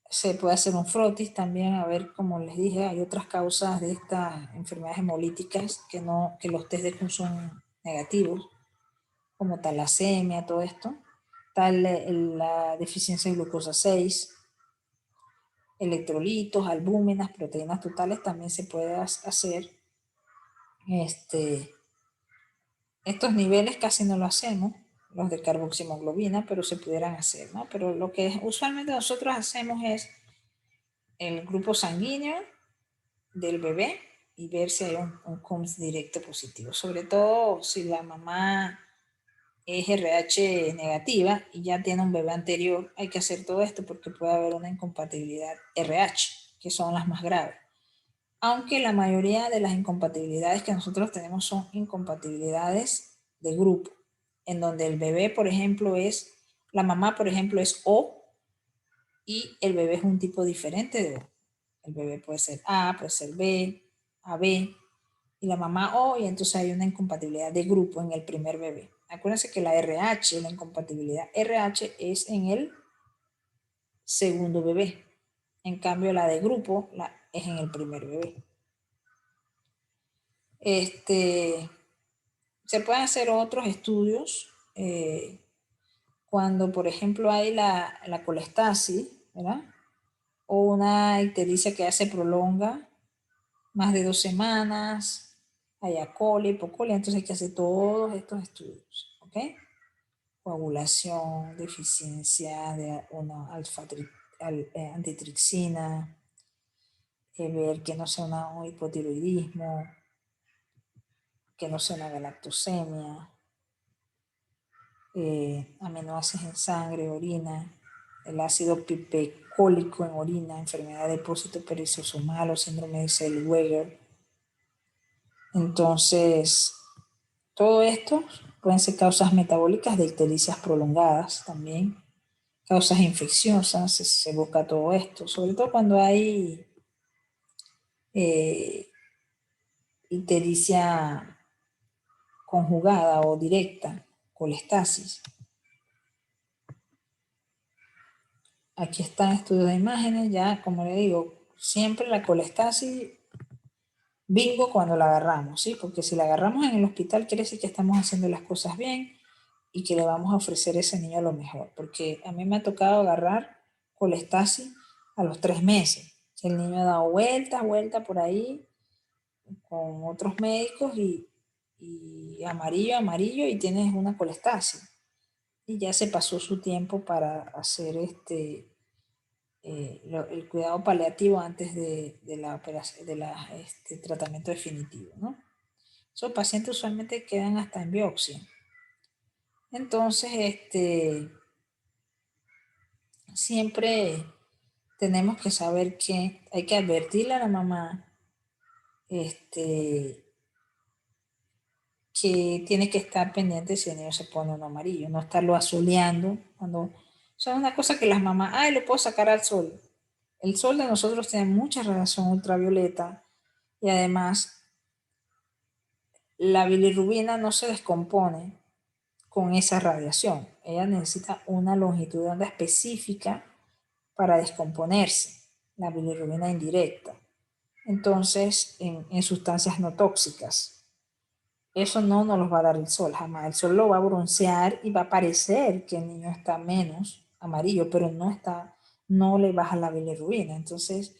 S1: Se puede hacer un frotis también, a ver, como les dije, hay otras causas de estas enfermedades hemolíticas que los test de Coombs son negativos, como talasemia, todo esto. Tal la deficiencia de glucosa 6, electrolitos, albúminas, proteínas totales también se puede hacer. Estos niveles casi no lo hacemos, los de carboximoglobina, pero se pudieran hacer, ¿no? Pero lo que usualmente nosotros hacemos es el grupo sanguíneo del bebé y ver si hay un Coombs directo positivo. Sobre todo si la mamá es RH negativa y ya tiene un bebé anterior, hay que hacer todo esto porque puede haber una incompatibilidad RH, que son las más graves. Aunque la mayoría de las incompatibilidades que nosotros tenemos son incompatibilidades de grupo, en donde el bebé, por ejemplo, la mamá, por ejemplo, es O y el bebé es un tipo diferente de O. El bebé puede ser A, puede ser B, AB, y la mamá O, y entonces hay una incompatibilidad de grupo en el primer bebé. Acuérdense que la RH, la incompatibilidad RH es en el segundo bebé. En cambio, la de grupo es en el primer bebé. Se pueden hacer otros estudios cuando, por ejemplo, hay la colestasis, ¿verdad? O una ictericia que ya se prolonga más de 2 semanas, hay coli, hipocoli, entonces hay que hacer todos estos estudios, ¿ok? Coagulación, deficiencia de una antitrixina, ver que no sea un hipotiroidismo, que no sea una galactosemia, aminoácidos en sangre, orina, el ácido pipecólico en orina, enfermedad de depósito perisosomal o síndrome de Zellweger. Entonces, todo esto pueden ser causas metabólicas de ictericias prolongadas también, causas infecciosas, se busca todo esto, sobre todo cuando hay ictericia conjugada o directa, colestasis. Aquí están estudios de imágenes, ya como le digo, siempre la colestasis, bingo cuando la agarramos, ¿sí? Porque si la agarramos en el hospital quiere decir que estamos haciendo las cosas bien y que le vamos a ofrecer a ese niño lo mejor. Porque a mí me ha tocado agarrar colestasis a los 3 meses. El niño ha dado vueltas por ahí con otros médicos y amarillo y tienes una colestasis. Y ya se pasó su tiempo para hacer el cuidado paliativo antes de la operación, tratamiento definitivo, ¿no? Esos pacientes usualmente quedan hasta en biopsia. Entonces, siempre tenemos que saber que hay que advertirle a la mamá que tiene que estar pendiente si el niño se pone uno amarillo, no estarlo asoleando. Cuando, son una cosa que las mamás, ay, lo puedo sacar al sol. El sol de nosotros tiene mucha radiación ultravioleta y además la bilirrubina no se descompone con esa radiación. Ella necesita una longitud de onda específica para descomponerse, la bilirrubina indirecta. Entonces, en sustancias no tóxicas. Eso no nos los va a dar el sol, jamás. El sol lo va a broncear y va a parecer que el niño está menos amarillo, pero no le baja la bilirrubina. Entonces,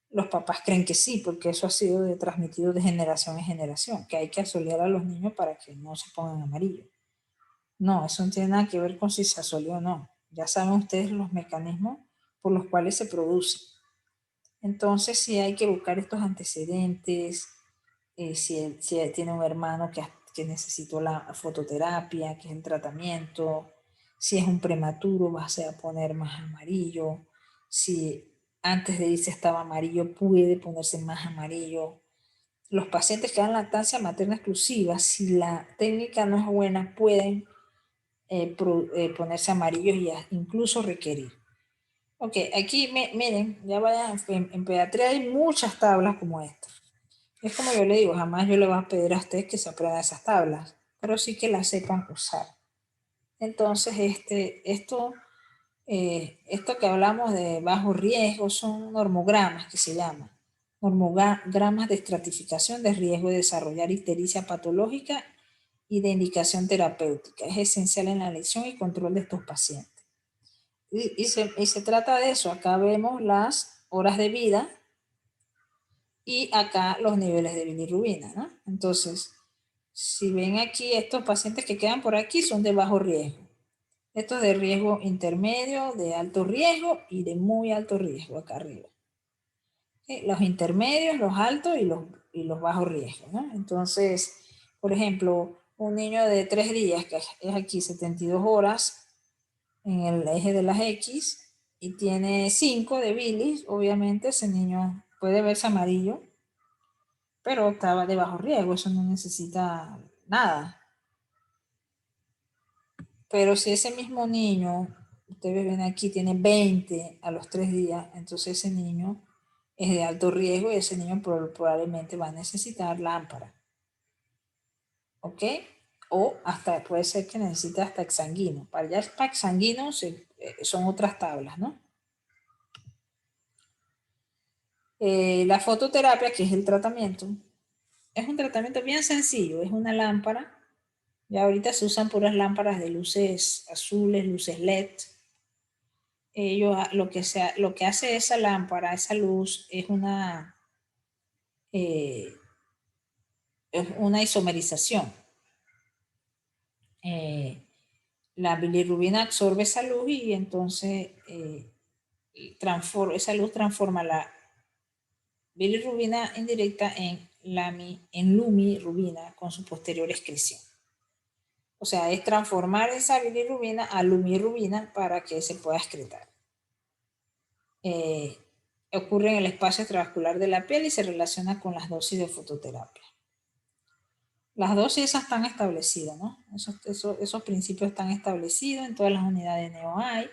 S1: los papás creen que sí, porque eso ha sido transmitido de generación en generación, que hay que asolear a los niños para que no se pongan amarillos. No, eso no tiene nada que ver con si se asoleó o no. Ya saben ustedes los mecanismos por los cuales se produce. Entonces, sí hay que buscar estos antecedentes, si tiene un hermano que necesitó la fototerapia, que es el tratamiento, si es un prematuro, vas a poner más amarillo, si antes de irse estaba amarillo, puede ponerse más amarillo. Los pacientes que dan lactancia materna exclusiva, si la técnica no es buena, pueden ponerse amarillos y incluso requerir. Ok, aquí miren, ya vayan, en pediatría hay muchas tablas como esta. Es como yo le digo, jamás yo le voy a pedir a ustedes que se aprendan esas tablas, pero sí que las sepan usar. Entonces, esto que hablamos de bajo riesgo son normogramas que se llaman. Normogramas de estratificación de riesgo de desarrollar ictericia patológica y de indicación terapéutica. Es esencial en la elección y control de estos pacientes. Y se trata de eso. Acá vemos las horas de vida y acá los niveles de bilirrubina, ¿no? Entonces, si ven aquí, estos pacientes que quedan por aquí son de bajo riesgo. Estos de riesgo intermedio, de alto riesgo y de muy alto riesgo acá arriba. ¿Sí? Los intermedios, los altos y los bajos riesgos, ¿no? Entonces, por ejemplo, un niño de 3 días, que es aquí 72 horas en el eje de las X, y tiene 5 de bilis, obviamente ese niño puede verse amarillo, pero estaba de bajo riesgo, eso no necesita nada. Pero si ese mismo niño, ustedes ven aquí, tiene 20 a los 3 días, entonces ese niño es de alto riesgo y ese niño probablemente va a necesitar lámpara. ¿Ok? O hasta puede ser que necesite hasta exsanguino. Para ya para exsanguino son otras tablas, ¿no? La fototerapia, que es el tratamiento, es un tratamiento bien sencillo, es una lámpara. Ya ahorita se usan puras lámparas de luces azules, luces LED. Lo que hace esa lámpara, esa luz, es una isomerización. La bilirrubina absorbe esa luz y entonces esa luz transforma la bilirrubina indirecta en lumirrubina con su posterior excreción. O sea, es transformar esa bilirrubina a lumirrubina para que se pueda excretar. Ocurre en el espacio extravascular de la piel y se relaciona con las dosis de fototerapia. Las dosis esas están establecidas, ¿no? Esos principios están establecidos en todas las unidades de NEOAI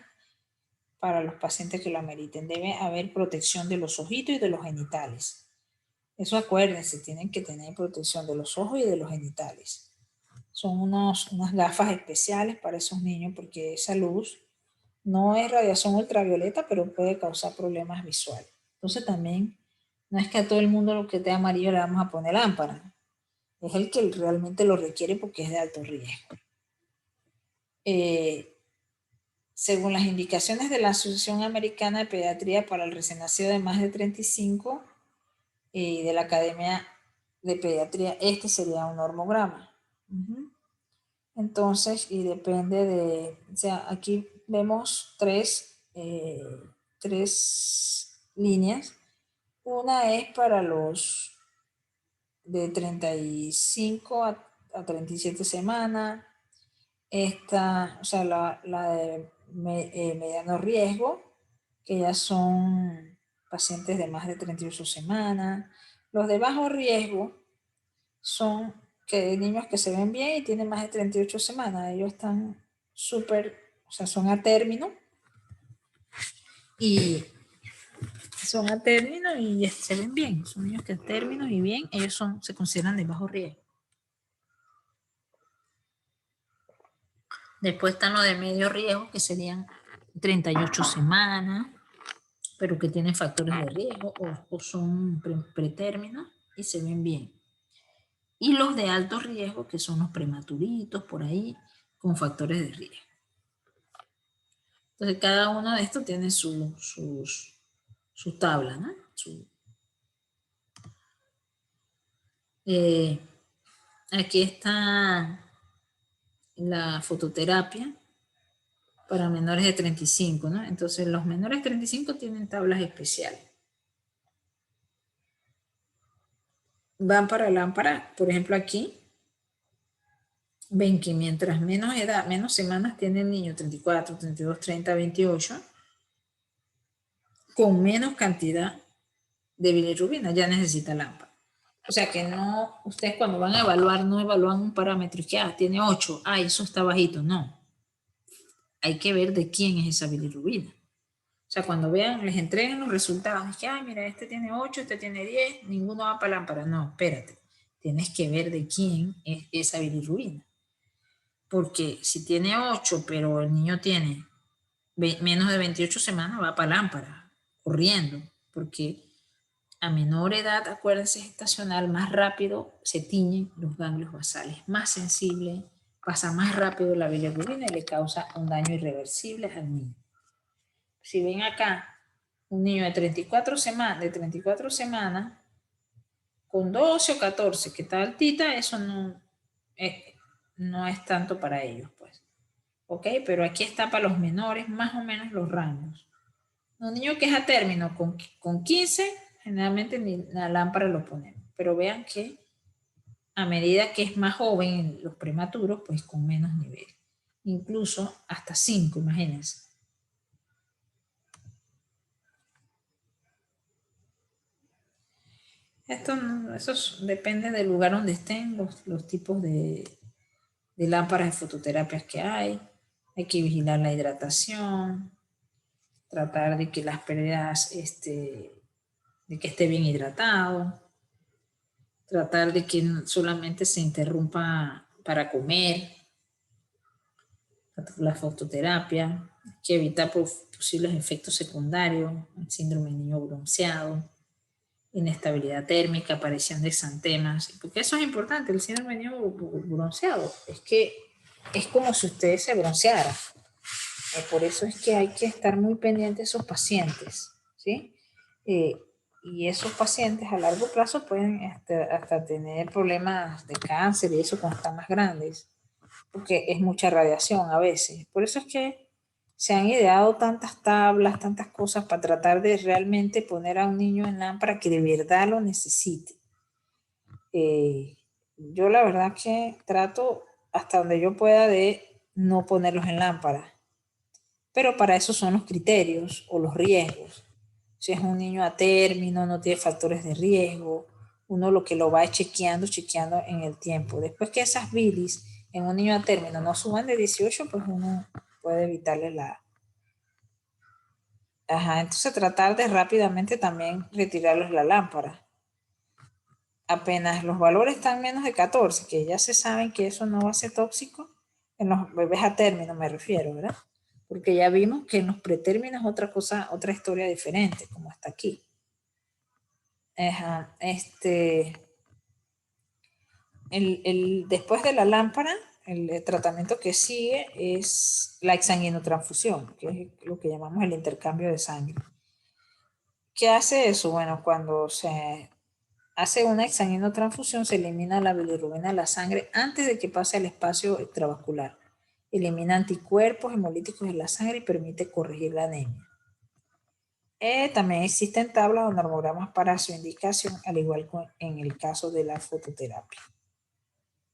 S1: para los pacientes que lo ameriten. Debe haber protección de los ojitos y de los genitales. Eso acuérdense, tienen que tener protección de los ojos y de los genitales. Son unas gafas especiales para esos niños porque esa luz no es radiación ultravioleta, pero puede causar problemas visuales. Entonces también no es que a todo el mundo lo que esté amarillo le vamos a poner lámpara. Es el que realmente lo requiere porque es de alto riesgo. Según las indicaciones de la Asociación Americana de Pediatría para el recién nacido de más de 35 y de la Academia de Pediatría, este sería un normograma. Entonces, y depende o sea, aquí vemos tres líneas. Una es para los de 35 a 37 semanas. Esta, o sea, la de mediano riesgo, que ya son pacientes de más de 38 semanas. Los de bajo riesgo son que hay niños que se ven bien y tienen más de 38 semanas. Ellos están súper, o sea, son a término y se ven bien. Son niños que a término y bien, ellos se consideran de bajo riesgo. Después están los de medio riesgo, que serían 38 semanas, pero que tienen factores de riesgo o son pretérminos y se ven bien. Y los de alto riesgo, que son los prematuritos, por ahí, con factores de riesgo. Entonces, cada uno de estos tiene su tabla, ¿no? Aquí está la fototerapia para menores de 35, ¿no? Entonces, los menores de 35 tienen tablas especiales. Van para lámpara, por ejemplo, aquí, ven que mientras menos edad, menos semanas tiene el niño, 34, 32, 30, 28, con menos cantidad de bilirrubina ya necesita lámpara. O sea que no, ustedes cuando van a evaluar, no evalúan un parámetro y que tiene 8, eso está bajito, no. Hay que ver de quién es esa bilirrubina. O sea, cuando vean, les entreguen los resultados, es que, mira, este tiene 8, este tiene 10, ninguno va para lámpara. No, espérate, tienes que ver de quién es esa bilirrubina. Porque si tiene 8, pero el niño tiene menos de 28 semanas, va para lámpara, corriendo, porque a menor edad, acuérdense, gestacional, más rápido se tiñen los ganglios basales, más sensible, pasa más rápido la bilirrubina y le causa un daño irreversible al niño. Si ven acá, un niño de 34 semanas, con 12 o 14, que está altita, eso no es tanto para ellos, pues. ¿Ok? Pero aquí está para los menores, más o menos los rangos. Un niño que es a término con 15, generalmente ni la lámpara lo ponemos. Pero vean que a medida que es más joven, los prematuros, pues con menos nivel. Incluso hasta 5, imagínense. Eso depende del lugar donde estén, los tipos de lámparas de fototerapias que hay. Hay que vigilar la hidratación, tratar de que las pérdidas, de que esté bien hidratado, tratar de que solamente se interrumpa para comer, la fototerapia, hay que evitar posibles efectos secundarios, el síndrome de niño bronceado, inestabilidad térmica, aparición de exantemas, porque eso es importante, el síndrome de niño bronceado, es que es como si ustedes se broncearan. Por eso es que hay que estar muy pendientes de esos pacientes, ¿sí? Y esos pacientes a largo plazo pueden hasta tener problemas de cáncer y eso cuando están más grandes, porque es mucha radiación a veces. Por eso es que se han ideado tantas tablas, tantas cosas para tratar de realmente poner a un niño en lámpara que de verdad lo necesite. Yo la verdad que trato hasta donde yo pueda de no ponerlos en lámpara. Pero para eso son los criterios o los riesgos. Si es un niño a término, no tiene factores de riesgo, uno lo que lo va es chequeando en el tiempo. Después que esas bilis en un niño a término no suban de 18, pues uno puede evitarle entonces tratar de rápidamente también retirarles la lámpara. Apenas los valores están menos de 14, que ya se saben que eso no va a ser tóxico, en los bebés a término me refiero, ¿verdad? Porque ya vimos que en los pretérminos es otra cosa, otra historia diferente, como hasta aquí. Después de la lámpara, el tratamiento que sigue es la exsanguinotransfusión, que es lo que llamamos el intercambio de sangre. ¿Qué hace eso? Bueno, cuando se hace una exsanguinotransfusión, se elimina la bilirrubina de la sangre antes de que pase al espacio extravascular. Elimina anticuerpos hemolíticos en la sangre y permite corregir la anemia. También existen tablas o normogramas para su indicación, al igual que en el caso de la fototerapia.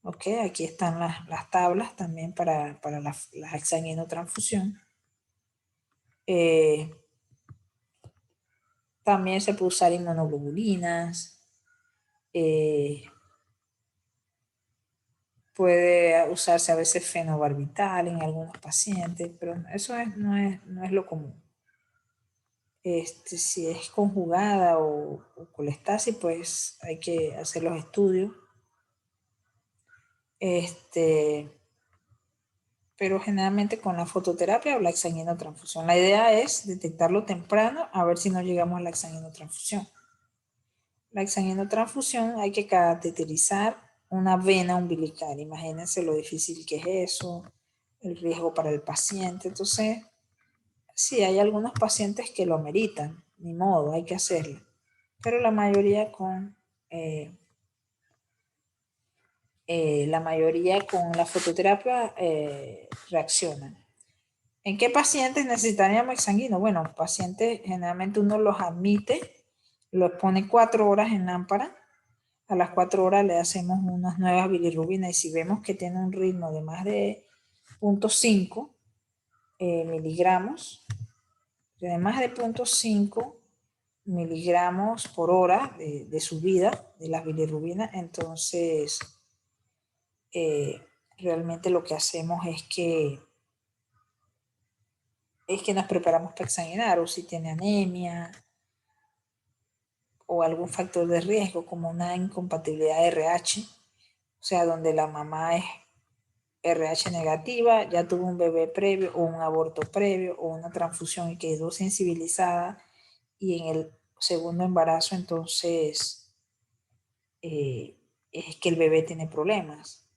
S1: Ok, aquí están las tablas también para la exsanguinotransfusión. También se puede usar inmunoglobulinas. Puede usarse a veces fenobarbital en algunos pacientes, pero eso no es lo común. Si es conjugada o colestasis, pues hay que hacer los estudios. Pero generalmente con la fototerapia o la exsanguinotransfusión. La idea es detectarlo temprano a ver si no llegamos a la exsanguinotransfusión. La exsanguinotransfusión hay que cateterizar una vena umbilical. Imagínense lo difícil que es eso, el riesgo para el paciente. Entonces, sí, hay algunos pacientes que lo ameritan, ni modo, hay que hacerlo. Pero la mayoría con la fototerapia reaccionan. ¿En qué pacientes necesitaríamos exsanguino? Bueno, pacientes generalmente uno los admite, los pone 4 horas en lámpara. A las 4 horas le hacemos unas nuevas bilirrubinas y si vemos que tiene un ritmo de más de 0.5 miligramos, de más de 0.5 miligramos por hora de subida de las bilirrubinas, entonces realmente lo que hacemos es que nos preparamos para exsanguinar, o si tiene anemia o algún factor de riesgo como una incompatibilidad RH, o sea, donde la mamá es RH negativa, ya tuvo un bebé previo o un aborto previo o una transfusión y quedó sensibilizada y en el segundo embarazo entonces es que el bebé tiene problemas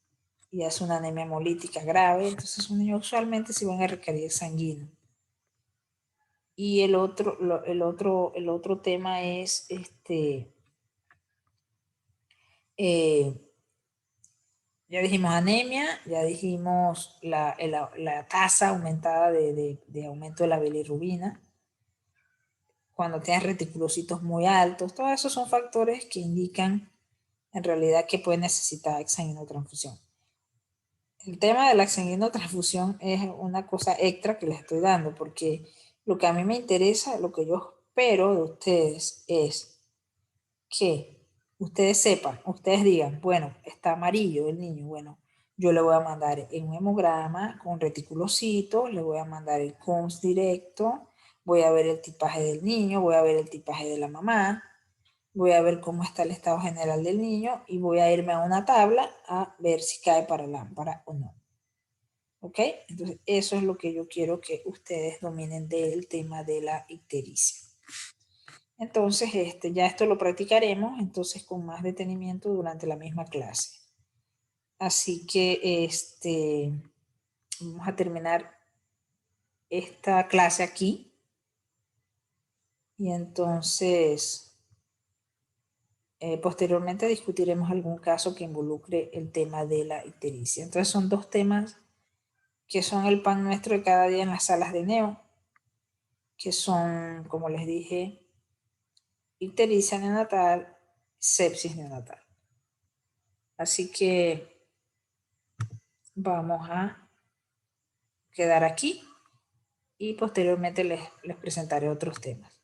S1: y hace una anemia hemolítica grave, entonces un niño usualmente se van a requerir sanguíneo. Y el otro tema es ya dijimos anemia, ya dijimos la tasa aumentada de aumento de la bilirrubina, cuando tienes reticulocitos muy altos, todos esos son factores que indican en realidad que puede necesitar exsanguinotransfusión. El tema de la exsanguinotransfusión es una cosa extra que les estoy dando, porque lo que a mí me interesa, lo que yo espero de ustedes es que ustedes sepan, ustedes digan, bueno, está amarillo el niño, bueno, yo le voy a mandar en un hemograma con reticulocitos, le voy a mandar el COMS directo, voy a ver el tipaje del niño, voy a ver el tipaje de la mamá, voy a ver cómo está el estado general del niño y voy a irme a una tabla a ver si cae para lámpara o no. ¿Ok? Entonces, eso es lo que yo quiero que ustedes dominen del tema de la ictericia. Entonces, ya esto lo practicaremos entonces con más detenimiento durante la misma clase. Así que vamos a terminar esta clase aquí. Y entonces, posteriormente discutiremos algún caso que involucre el tema de la ictericia. Entonces, son dos temas que son el pan nuestro de cada día en las salas de neo, que son, como les dije, ictericia neonatal, sepsis neonatal. Así que vamos a quedar aquí y posteriormente les presentaré otros temas.